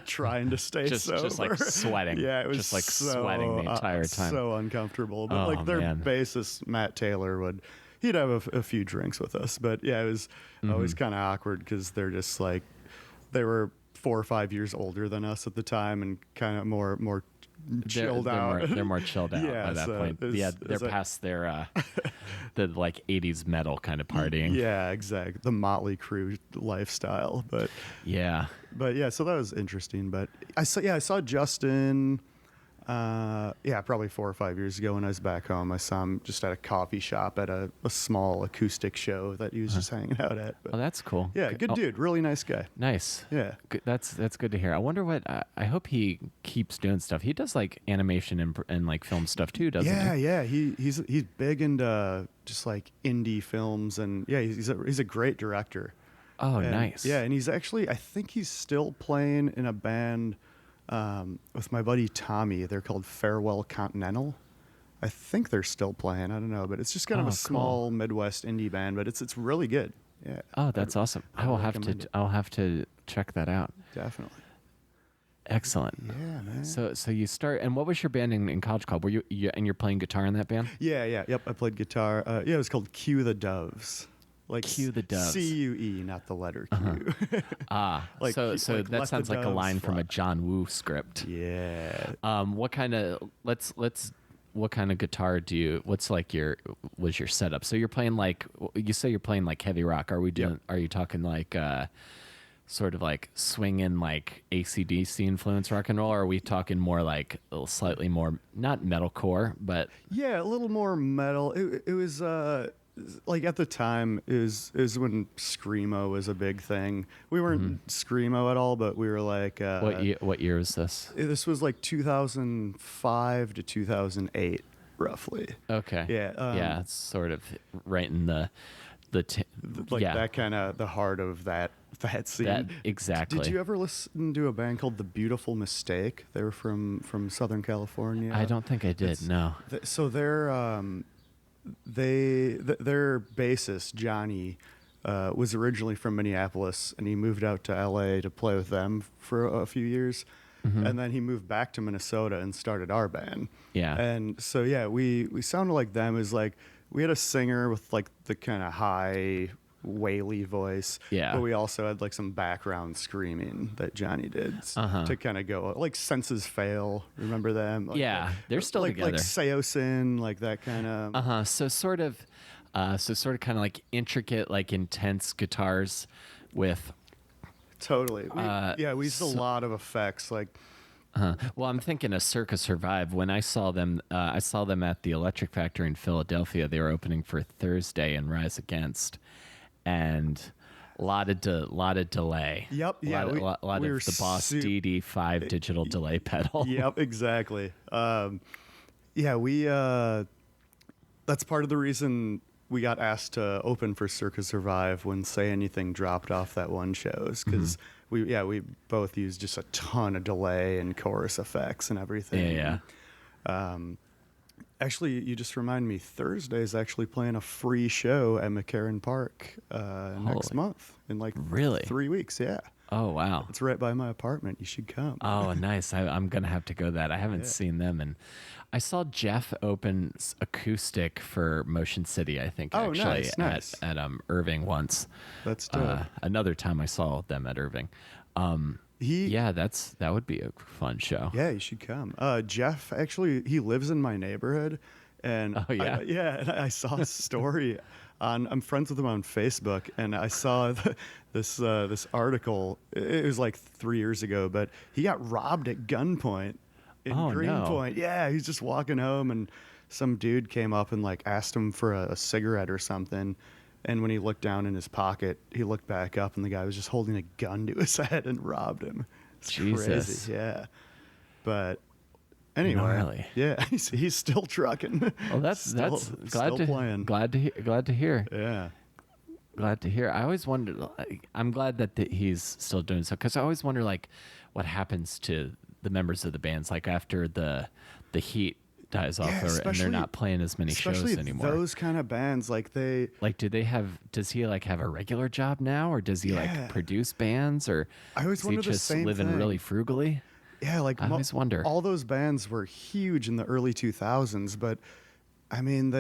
trying to stay sober, just like sweating. Yeah, it was just like sweating the entire time. so uncomfortable. But like their bassist Matt Taylor he'd have a few drinks with us, but yeah, it was always kind of awkward because they're just like they were 4 or 5 years older than us at the time and kind of more chilled out. They're more chilled out by that point. They're past their the like 80s metal kind of partying. Yeah, exactly. The Motley Crue lifestyle, but yeah, so that was interesting. But I saw Justin. Probably 4 or 5 years ago when I was back home. I saw him just at a coffee shop at a small acoustic show that he was just hanging out at. But, oh, that's cool. Yeah, good dude, really nice guy. Nice. Yeah, that's good to hear. I wonder what. I hope he keeps doing stuff. He does like animation and like film stuff too, doesn't he? Yeah. He's big into just like indie films, and he's a great director. Oh, nice. Yeah, and he's actually, I think he's still playing in a band with my buddy Tommy. They're called Farewell Continental. I think they're still playing. I don't know, but it's just kind of a small Midwest indie band, but it's really good. Yeah. Oh, that's awesome. I'll have to check that out. Definitely. Excellent. Yeah, man. So you start, and what was your band in college called? Were you're playing guitar in that band? Yep. I played guitar. It was called Cue the Doves. Like Cue the Doves. CUE, not the letter Q. Like, so that sounds like a line from a John Woo script. Yeah. What kind of what kind of guitar was your setup? So you're playing like, you say you're playing like heavy rock. Are you talking like sort of like swinging like AC/DC influence rock and roll, or are we talking more like slightly more not metalcore, but a little more metal? It was like at the time is when screamo was a big thing. We weren't screamo at all, but we were like what year was this? This was like 2005 to 2008 roughly. Okay. Yeah. It's sort of right in the that kind of the heart of that scene. Exactly. Did you ever listen to a band called The Beautiful Mistake? They were from Southern California. I don't think I did. No. So their bassist Johnny was originally from Minneapolis, and he moved out to LA to play with them for a few years, and then he moved back to Minnesota and started our band. Yeah. And so we sounded like them. It was like we had a singer with like the kind of high waily voice, but we also had like some background screaming that Johnny did to kind of go like Senses Fail. Remember them? Like, they're still together. Like Seosin, like that kind of. So sort of kind of like intricate, like intense guitars with. Totally. We used a lot of effects like. Well, I'm thinking of Circa Survive. When I saw them at the Electric Factory in Philadelphia. They were opening for Thursday and Rise Against, and a lot of delay. Yep. Yeah. A lot of the Boss DD5 digital delay pedal. Yep. Exactly. We. That's part of the reason we got asked to open for Circa Survive when Say Anything dropped off that one show, because we both used just a ton of delay and chorus effects and everything. Yeah. Actually, you just remind me, Thursday's actually playing a free show at McCarran Park next month in like really 3 weeks. Yeah. Oh, wow. It's right by my apartment. You should come. Oh, nice. I'm going to have to go that. I haven't seen them. And I saw Jeff open acoustic for Motion City, I think, actually, nice. at Irving once. That's dope. Another time I saw them at Irving. That would be a fun show. Yeah, you should come. Jeff, actually, he lives in my neighborhood. And oh, yeah? and I saw a story I'm friends with him on Facebook, and I saw this article. It was like 3 years ago, but he got robbed at gunpoint in Greenpoint. No. Yeah, he's just walking home, and some dude came up and like asked him for a cigarette or something. And when he looked down in his pocket, he looked back up, and the guy was just holding a gun to his head and robbed him. It's Jesus. Crazy, yeah. But anyway, gnarly. Yeah, he's still trucking. Well, that's playing. Glad to hear. Yeah. Glad to hear. I always wondered. I'm glad that he's still doing so, because I always wonder like what happens to the members of the bands like after the heat dies off, and they're not playing as many shows anymore. Those kind of bands, like they like, does he like have a regular job now, or does he like produce bands, or I always wonder the same living thing. Really frugally? Yeah, like I always wonder. All those bands were huge in the early 2000s, but I mean,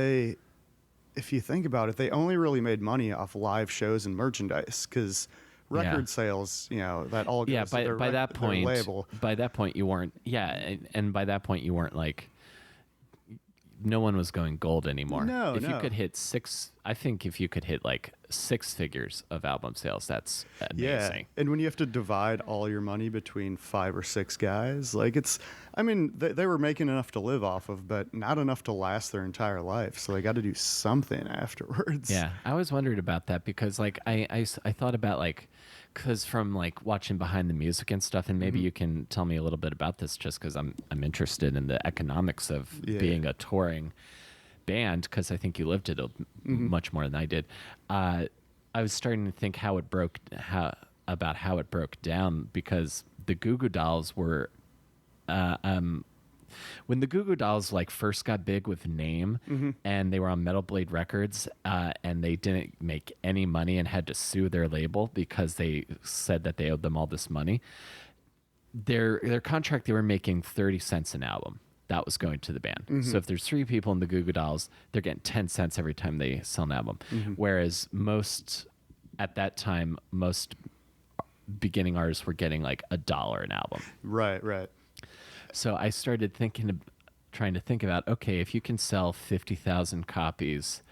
if you think about it, they only really made money off live shows and merchandise, because record sales, that all goes to by that point, their label. By that point, you weren't. Yeah, and by that point, you weren't like. No one was going gold anymore. No, you could hit I think if you could hit like 6 figures of album sales, that's amazing. Yeah, and when you have to divide all your money between 5 or 6 guys, like they were making enough to live off of, but not enough to last their entire life. So they got to do something afterwards. Yeah, I always wondered about that, because like I thought about like, because from like watching behind the music and stuff, and maybe you can tell me a little bit about this, just because I'm interested in the economics of being a touring band, because I think you lived it much more than I did. I was starting to think how it broke down, because the Goo Goo Dolls were when the Goo Goo Dolls like first got big with Name, and they were on Metal Blade Records, and they didn't make any money and had to sue their label because they said that they owed them all this money. Their contract, they were making 30 cents an album. That was going to the band. So if there's 3 people in the Goo Goo Dolls, they're getting 10 cents every time they sell an album. Whereas at that time, most beginning artists were getting like $1 an album. Right. So I started trying to think about, okay, if you can sell 50,000 copies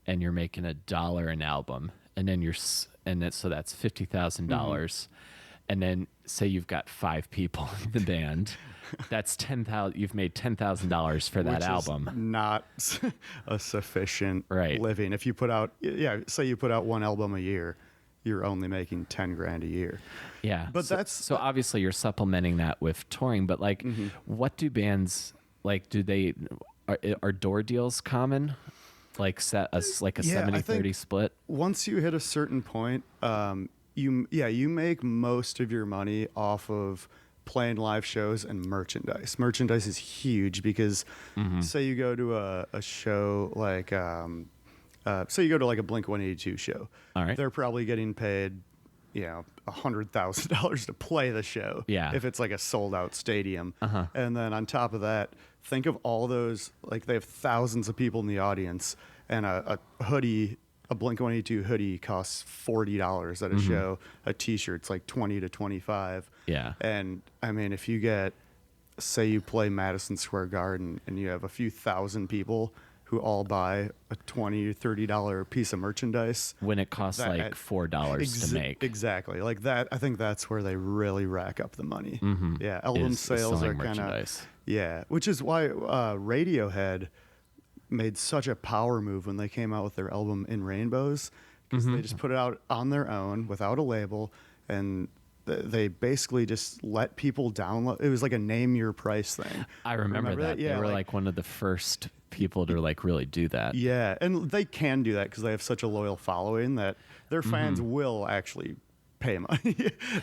and you're making $1 an album, and then so that's $50,000. And then say you've got 5 people in the band, that's $10,000. You've made $10,000 for that album. Is not a sufficient right. living. If you put out, say you put out 1 album a year, you're only making $10,000 a year. Yeah, but so obviously you're supplementing that with touring. But like, what do bands like? Are door deals common? Like set a 70-30 split. Once you hit a certain point, you make most of your money off of playing live shows and merchandise. Merchandise is huge, because say you go to a show like say you go to like a Blink-182 show. All right. They're probably getting paid $100,000 to play the show. Yeah. If it's like a sold out stadium. And then on top of that, think of all those, like they have thousands of people in the audience, and a hoodie, a Blink-182 hoodie costs $40 at a show. A t-shirt's like $20 to $25. Yeah. And I mean, if you get, say you play Madison Square Garden and you have a few thousand people who all buy a $20 or $30 piece of merchandise, when it costs like $4 to make. Exactly. Like that, I think that's where they really rack up the money. Yeah, album sales are kind of, which is why Radiohead made such a power move when they came out with their album In Rainbows, because they just put it out on their own without a label, and they basically just let people download. It was like a name your price thing. I remember that. Yeah, they were like one of the first people to like really do that. Yeah, and they can do that because they have such a loyal following that their fans will actually pay money.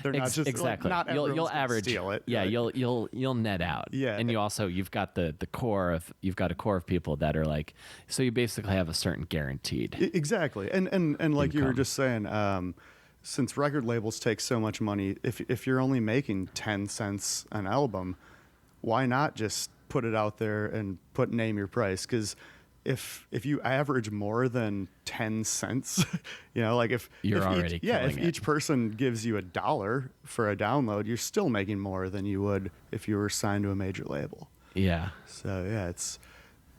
They're not just exactly. Like, not You'll everyone's average. steal it. Yeah, Like, you'll net out. Yeah. and you've got the core of a core of people that are like, so you basically have a certain guaranteed. Exactly, and like you were income. just saying, since record labels take so much money, if you're only making 10 cents an album, why not just put it out there and name your price? Because if you average more than 10 cents, like if You're already killing if it. each person gives you $1 for a download, you're still making more than you would if you were signed to a major label. Yeah. So yeah,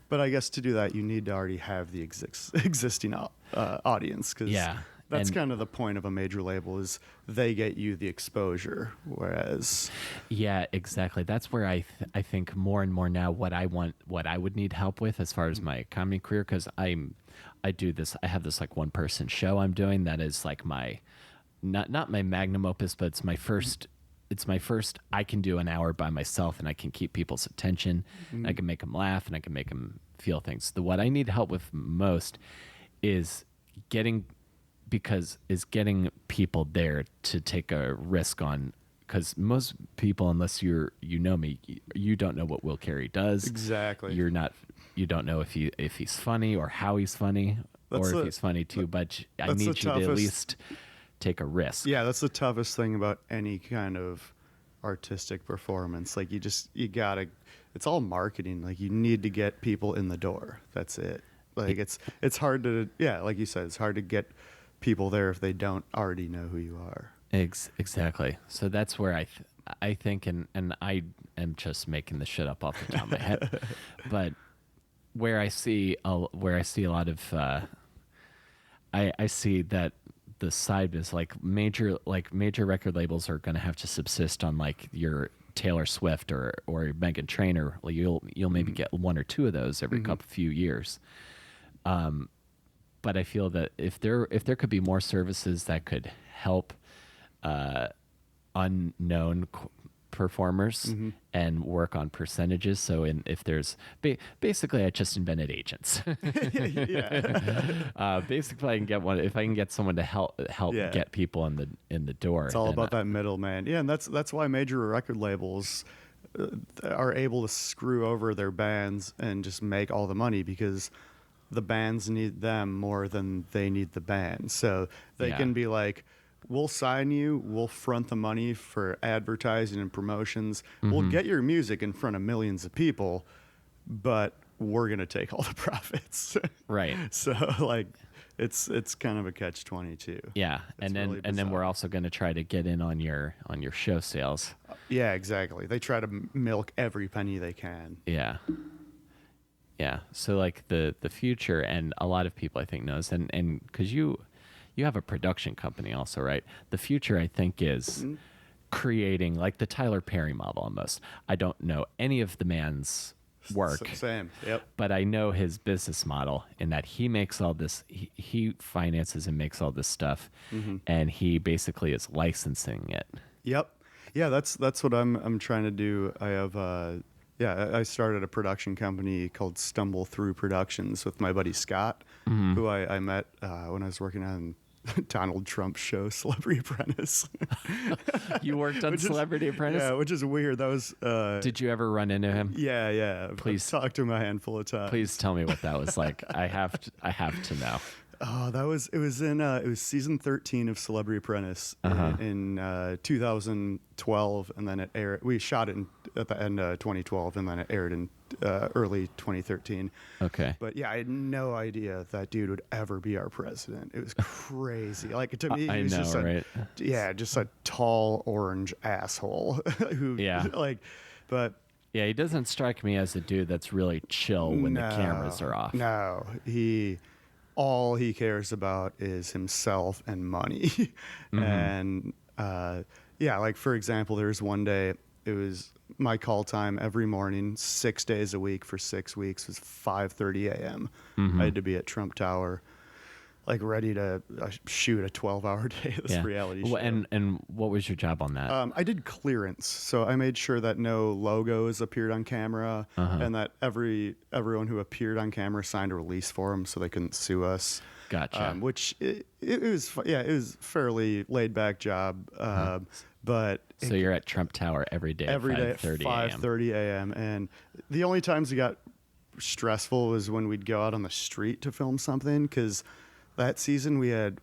but I guess to do that, you need to already have the existing audience, because Yeah. that's And- kind of the point of a major label, is they get you the exposure, whereas Yeah, exactly. That's where I think more and more now what I would need help with as far as my comedy career, because I have this like one person show I'm doing that is like my not my magnum opus, but it's my first. I can do an hour by myself and I can keep people's attention. And I can make them laugh and I can make them feel things. What I need help with most is getting people there to take a risk on, because most people, unless you know me, you don't know what Will Carey does. Exactly. You don't know if he's funny or how he's funny, or if he's funny too. But I need you to at least take a risk. Yeah, that's the toughest thing about any kind of artistic performance. Like you gotta, it's all marketing. Like you need to get people in the door. That's it. Like it's hard to, like you said, it's hard to get people there if they don't already know who you are. Exactly. So that's where I think, and I am just making this shit up off the top of my head, but where I see a lot of, I see that the side is like major record labels are going to have to subsist on like your Taylor Swift or Meghan Trainor. Like you'll maybe get one or two of those every few years. But I feel that if there could be more services that could help unknown performers and work on percentages. So if there's basically, I just invented agents. Basically, I can get one if I can get someone to help get people in the door. It's all about that middleman. Yeah, and that's why major record labels are able to screw over their bands and just make all the money, because the bands need them more than they need the band. So they can be like, we'll sign you, we'll front the money for advertising and promotions, we'll get your music in front of millions of people, but we're going to take all the profits. Right. So like it's kind of a catch-22. Yeah. It's really and then bizarre. we're also going to try to get in on your show sales. Yeah, exactly. They try to milk every penny they can. Yeah. Yeah. So like the future, and a lot of people I think knows, and because you have a production company also, right? The future I think is creating like the Tyler Perry model almost. I don't know any of the man's work. Same. Yep. But I know his business model in that he makes all this, he finances and makes all this stuff, and he basically is licensing it. Yep. Yeah, that's what I'm trying to do. I have I started a production company called Stumble Through Productions with my buddy Scott, who I met when I was working on Donald Trump's show, Celebrity Apprentice. You worked on Celebrity Apprentice? Yeah, which is weird. That was. Did you ever run into him? Yeah. Please I've talked to him a handful of times. Please tell me what that was like. I have to know. Oh, it was season 13 of Celebrity Apprentice in 2012, and then it aired. We shot it at the end of 2012, and then it aired in early 2013. Okay. But yeah, I had no idea that dude would ever be our president. It was crazy. Like to me, he was just a tall orange asshole who but. Yeah, he doesn't strike me as a dude that's really chill when the cameras are off. No, all he cares about is himself and money. And like for example, there's one day, it was my call time every morning, 6 days a week for 6 weeks was 5:30 a.m. I had to be at Trump Tower like ready to shoot a 12-hour day of this reality show. And what was your job on that? I did clearance, so I made sure that no logos appeared on camera, and that everyone who appeared on camera signed a release form, so they couldn't sue us. Gotcha. Which it was fairly laid back job, but so you're at Trump Tower every day at 5:30 a.m. And the only times it got stressful was when we'd go out on the street to film something, because that season we had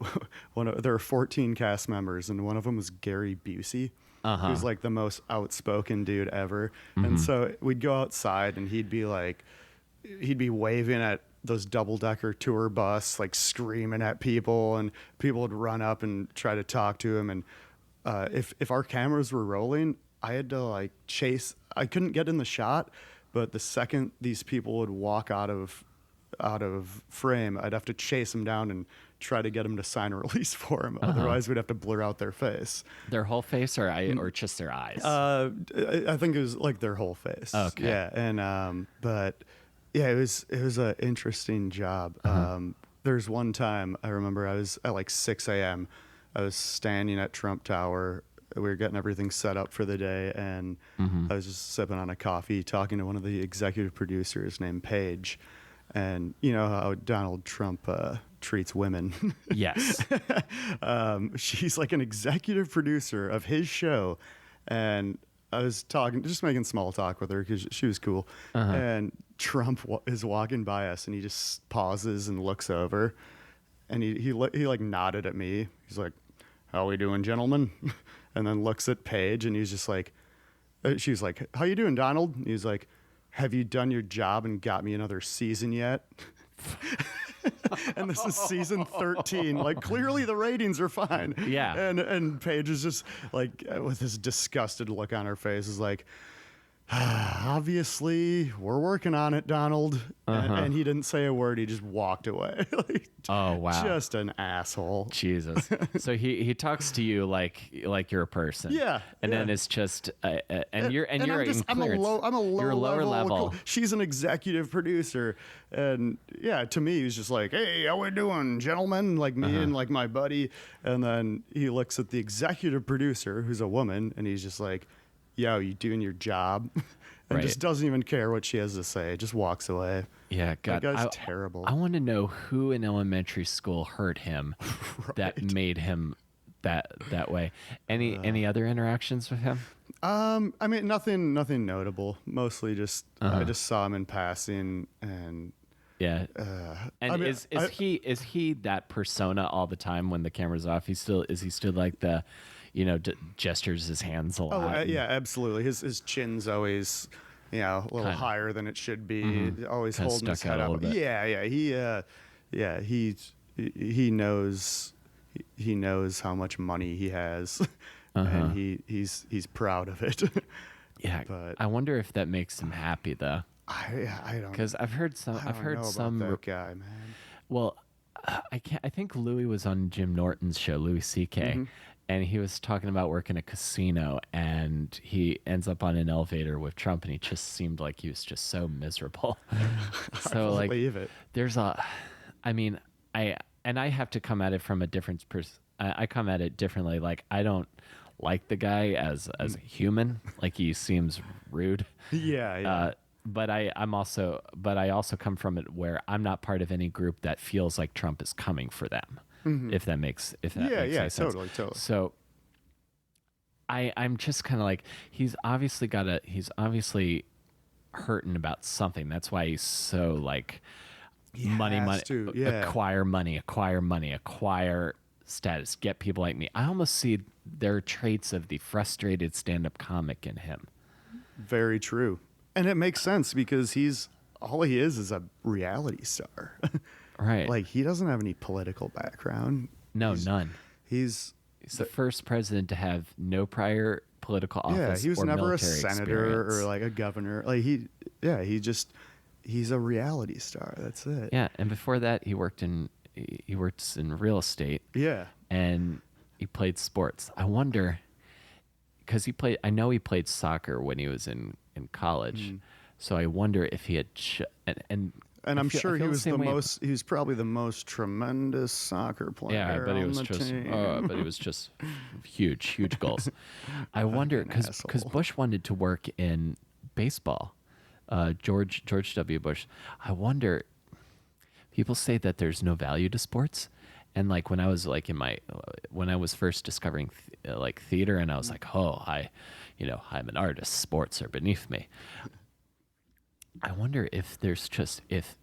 there were 14 cast members, and one of them was Gary Busey. He was like the most outspoken dude ever. And so we'd go outside and he'd be waving at those double-decker tour bus, like screaming at people, and people would run up and try to talk to him. And if our cameras were rolling, I had to like chase. I couldn't get in the shot, but the second these people would walk out of frame, I'd have to chase them down and try to get them to sign a release for him. Otherwise, we'd have to blur out their face. Their whole face, or just their eyes? I think it was like their whole face. Okay. Yeah, and but yeah, it was an interesting job. There's one time I remember I was at like 6 a.m. I was standing at Trump Tower. We were getting everything set up for the day, and I was just sipping on a coffee, talking to one of the executive producers named Paige. And you know how Donald Trump treats women. Yes. She's like an executive producer of his show, and I was just making small talk with her because she was cool. And Trump is walking by us, and he just pauses and looks over, and he like nodded at me. He's like, "How we doing, gentlemen?" And then looks at Paige, and he's just like, she's like, "How you doing, Donald?" And he's like, "Have you done your job and got me another season yet?" And this is season 13. Like, clearly the ratings are fine. Yeah. And Paige is just like, with this disgusted look on her face, is like, "Obviously, we're working on it, Donald." And he didn't say a word. He just walked away. Like, oh, wow. Just an asshole. Jesus. So he talks to you like you're a person. Yeah. And then it's just and you're I'm a lower level. She's an executive producer, and yeah, to me he's just like, "Hey, how we doing, gentlemen?" Like me and like my buddy. And then he looks at the executive producer, who's a woman, and he's just like, "Yo, you doing your job?" And just doesn't even care what she has to say. Just walks away. Yeah, God, that guy's terrible. I want to know who in elementary school hurt him that made him that way. Any other interactions with him? I mean, nothing notable. Mostly just I just saw him in passing, and yeah. And I mean, is he that persona all the time when the camera's off? Is he still like the, gestures his hands a lot? Oh, yeah, absolutely. His chin's always, a little higher than it should be. Always holding his head up. Yeah. He knows how much money he has, and he's proud of it. Yeah, but I wonder if that makes him happy though. I don't, because I've heard some. that guy, man. Well, I think Louis was on Jim Norton's show, Louis C.K. And he was talking about working a casino, and he ends up on an elevator with Trump, and he just seemed like he was just so miserable. So I believe it. There's I have to come at it from a different I come at it differently. Like, I don't like the guy as a human. Like, he seems rude. Yeah. But I also come from it where I'm not part of any group that feels like Trump is coming for them. If that makes any sense. Totally. So I'm just kind of like, he's obviously hurting about something. That's why he's so like acquire status, get people like me. I almost see there are traits of the frustrated stand-up comic in him. Very true. And it makes sense because all he is a reality star. Right. Like, he doesn't have any political background. No, none. He's the first president to have no prior political office. Yeah, he was never a senator experience. or like a governor. Like, he's a reality star. That's it. Yeah, and before that he worked in real estate. Yeah. And he played sports. I wonder, because I know he played soccer when he was in college. So I wonder if he had And I'm sure I he feel the was same way. he was probably the most tremendous soccer player Yeah, I bet he on was the just. team. Oh, I bet he was just huge goals. I wonder Fucking because asshole. Bush wanted to work in baseball. George W. Bush. I wonder. People say that there's no value to sports, and like when I was like when I was first discovering like theater, and I was like, oh, I'm an artist. Sports are beneath me. I wonder if there's just if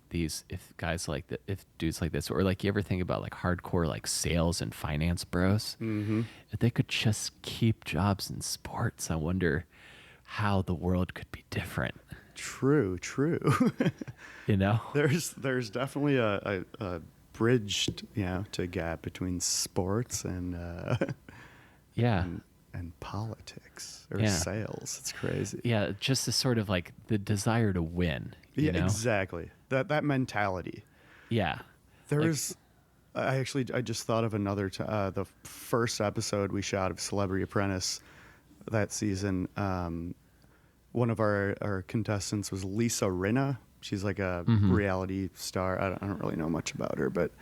guys like that, if dudes like this, or like you ever think about like hardcore like sales and finance bros, if they could just keep jobs in sports, I wonder how the world could be different. True. You know? There's definitely a bridged, to gap between sports Yeah. and politics or Yeah. sales. It's crazy. Yeah, just the sort of like the desire to win. You know? Exactly. That mentality. Yeah. There's, I just thought of another. The first episode we shot of Celebrity Apprentice that season. One of our contestants was Lisa Rinna. She's like a reality star. I don't really know much about her, but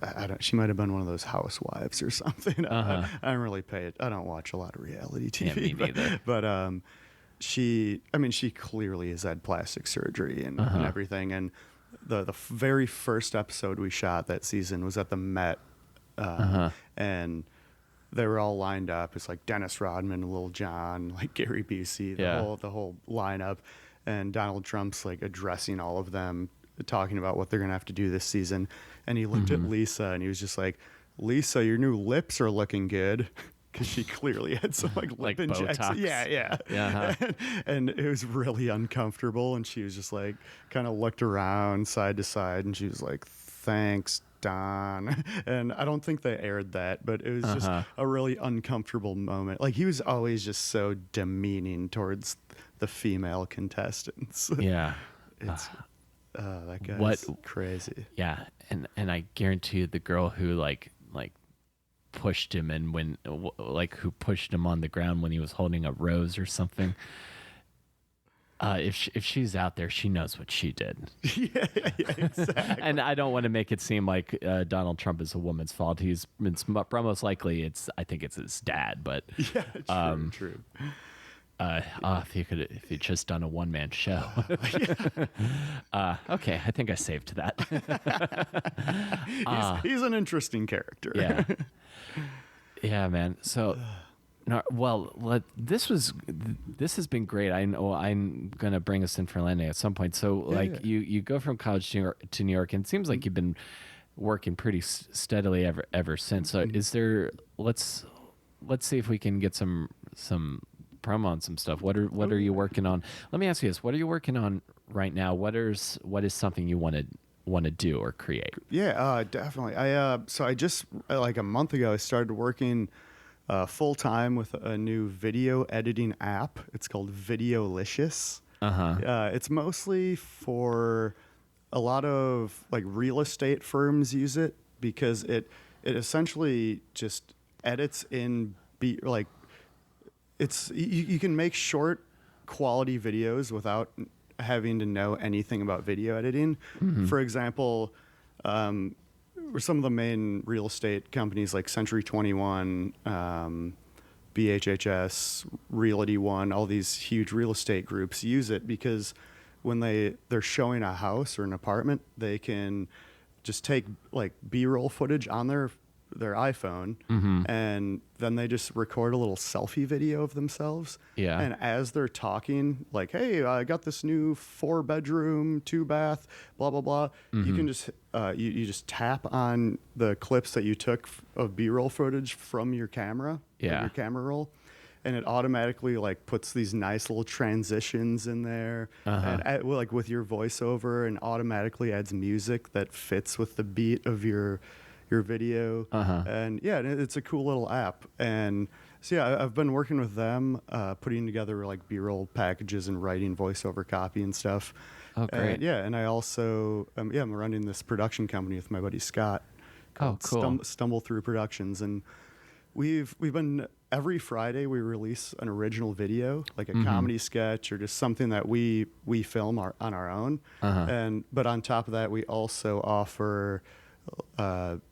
I don't. She might have been one of those housewives or something. I don't really pay it. I don't watch a lot of reality TV. Yeah, me neither. But she clearly has had plastic surgery and everything. And the very first episode we shot that season was at the Met, and they were all lined up. It's like Dennis Rodman, Lil Jon, like Gary Busey, the whole lineup, and Donald Trump's like addressing all of them, talking about what they're gonna have to do this season. And he looked at Lisa and he was just like, "Lisa, your new lips are looking good." Because she clearly had some like lip injections. Yeah. And it was really uncomfortable. And she was just like, kind of looked around side to side, and she was like, "Thanks, Don." And I don't think they aired that, but it was just a really uncomfortable moment. Like, he was always just so demeaning towards the female contestants. Yeah. It's that guy's crazy. Yeah, and I guarantee you the girl who like pushed him and who pushed him on the ground when he was holding a rose or something. If she's out there, she knows what she did. Yeah, exactly. And I don't want to make it seem like Donald Trump is a woman's fault. It's most likely I think it's his dad. But yeah, true. If he'd just done a one-man show. Okay, I think I saved that. He's an interesting character. Yeah, man. So, this has been great. I know I'm gonna bring us in for landing at some point. So, you go from college to New York, and it seems like you've been working pretty steadily ever since. So, is there? Let's see if we can get some promo on some stuff. What are you working on? Let me ask you this: what are you working on right now? What is something you want to do or create? Yeah, definitely. So I just like a month ago I started working full time with a new video editing app. It's called Videolicious. It's mostly for a lot of like real estate firms use it because it essentially just edits in you can make short quality videos without having to know anything about video editing. For example, some of the main real estate companies like Century 21, BHHS, Realty One, all these huge real estate groups use it because when they're showing a house or an apartment, they can just take like B-roll footage on their iPhone, and then they just record a little selfie video of themselves. Yeah. And as they're talking, like, "Hey, I got this new 4-bedroom, 2-bath, blah blah blah," you can just you just tap on the clips that you took of B-roll footage from your camera, your camera roll, and it automatically like puts these nice little transitions in there, and like with your voiceover, and automatically adds music that fits with the beat of your video. And it's a cool little app. And so I've been working with them, putting together like B-roll packages and writing voiceover copy and stuff. Oh, great. And I also I'm running this production company with my buddy Scott called cool. Stumble Through Productions, and we've been every Friday we release an original video, like a comedy sketch or just something that we film on our own. But on top of that, we also offer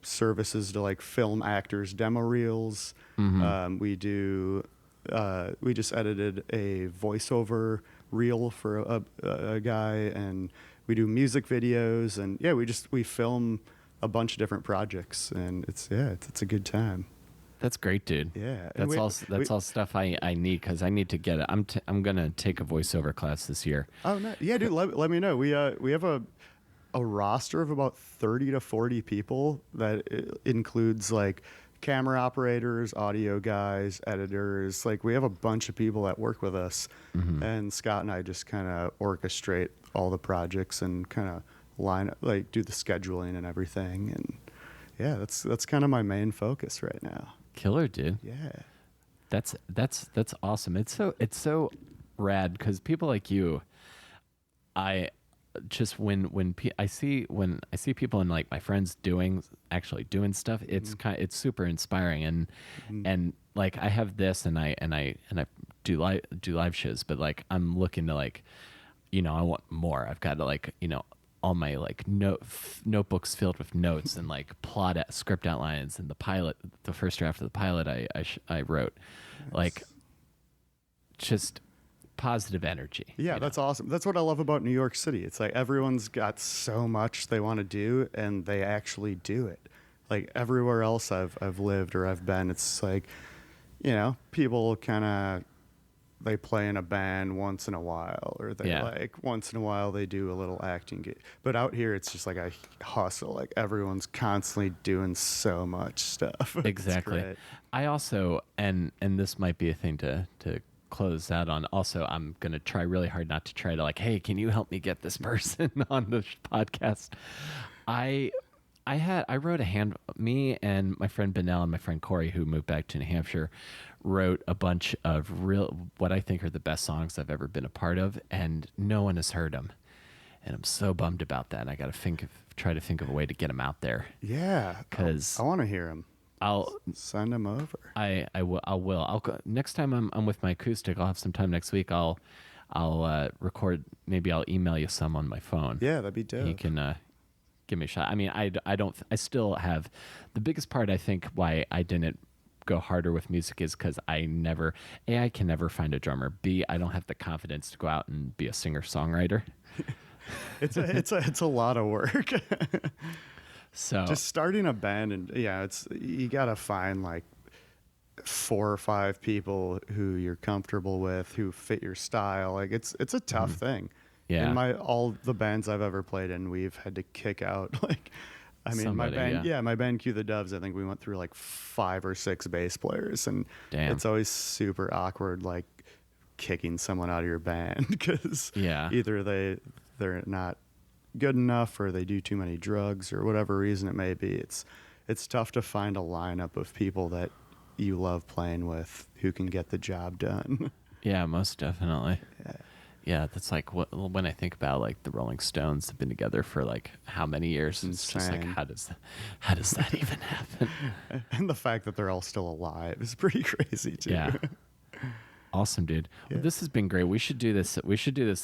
services to like film actors, demo reels. We just edited a voiceover reel for a guy, and we do music videos, and we film a bunch of different projects, and it's a good time. That's great, dude. Yeah, that's all stuff I need, because I need to get it. I'm gonna take a voiceover class this year. Oh no, yeah, dude. Let me know. We have a roster of about 30 to 40 people that includes like camera operators, audio guys, editors. Like we have a bunch of people that work with us, and Scott and I just kind of orchestrate all the projects and kind of do the scheduling and everything. And yeah, that's kind of my main focus right now. Killer, dude. Yeah, that's awesome. It's so rad, because people like you, I just when I see people and like my friends actually doing stuff, it's it's super inspiring, and like I have this, and I do live shows, but like I'm looking to like, I want more. I've got to like, all my like notebooks filled with notes and like script outlines, and the first draft of the pilot I wrote. Nice. Like just positive energy. Yeah, that's awesome. That's what I love about New York City. It's like everyone's got so much they want to do, and they actually do it. Like everywhere else I've lived or I've been, it's like, people kind of, they play in a band once in a while, or they like once in a while they do a little acting gig. But out here, it's just like a hustle. Like everyone's constantly doing so much stuff. Exactly. I also, and this might be a thing to close out on. Also, I'm going to try really hard not to try to like, hey, can you help me get this person on the podcast? I wrote me and my friend Benell and my friend Corey, who moved back to New Hampshire, wrote a bunch of what I think are the best songs I've ever been a part of, and no one has heard them. And I'm so bummed about that. And I got to try to think of a way to get them out there. Yeah. Because I want to hear them. I'll send them over. I will. I'll go next time I'm with my acoustic. I'll have some time next week. I'll record. Maybe I'll email you some on my phone. Yeah, that'd be dope. You can give me a shot. I mean, I still have the biggest part. I think why I didn't go harder with music is because I can never find a drummer. B, I don't have the confidence to go out and be a singer-songwriter. It's a lot of work. So just starting a band, and you gotta find like 4 or 5 people who you're comfortable with, who fit your style. Like it's a tough thing. Yeah. In all the bands I've ever played in, we've had to kick out like, I mean, somebody, my band Cue the Doves, I think we went through like 5 or 6 bass players, and it's always super awkward, like kicking someone out of your band because either they're not good enough, or they do too many drugs, or whatever reason it may be. It's tough to find a lineup of people that you love playing with who can get the job done. Yeah, most definitely. Yeah, that's like when I think about like the Rolling Stones have been together for like how many years? It's just like, how does that even happen? And the fact that they're all still alive is pretty crazy too. Yeah. Awesome, dude. Well, this has been great. We should do this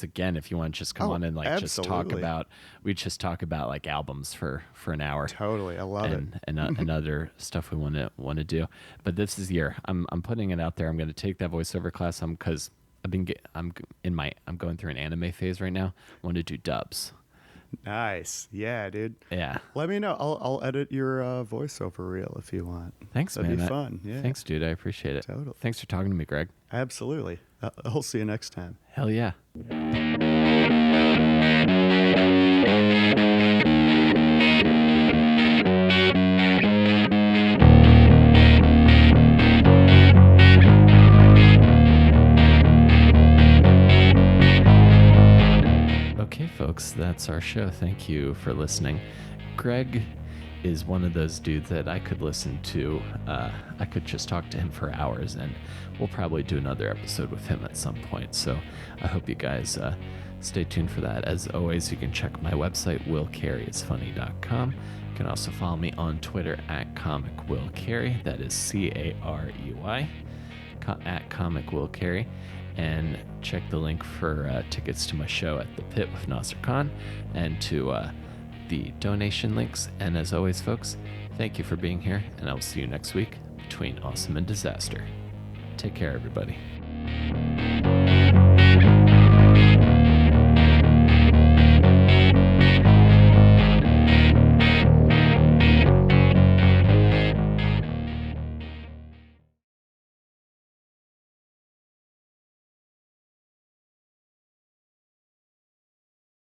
again if you want to just come on and like absolutely. just talk about like albums for an hour. Totally. I love it. And other stuff we want to do. But this is year. I'm putting it out there. I'm going to take that voiceover class because I'm going through an anime phase right now. I want to do dubs. Nice. Yeah, dude. Yeah. Let me know. I'll edit your voiceover reel if you want. Thanks, That'd man. That'd be fun. Yeah. Thanks, dude. I appreciate it. Totally. Thanks for talking to me, Greg. Absolutely. I'll see you next time. Hell yeah. Okay, folks, that's our show. Thank you for listening. Greg is one of those dudes that I could listen to. I could just talk to him for hours, and we'll probably do another episode with him at some point. So I hope you guys stay tuned for that. As always, you can check my website, willcareyisfunny.com. You can also follow me on Twitter at comicwillcarey. That is Carey, at comicwillcarey. And check the link for tickets to my show at the Pit with Nasser Khan, and to the donation links. And as always, folks, thank you for being here, and I will see you next week between awesome and disaster. Take care, everybody.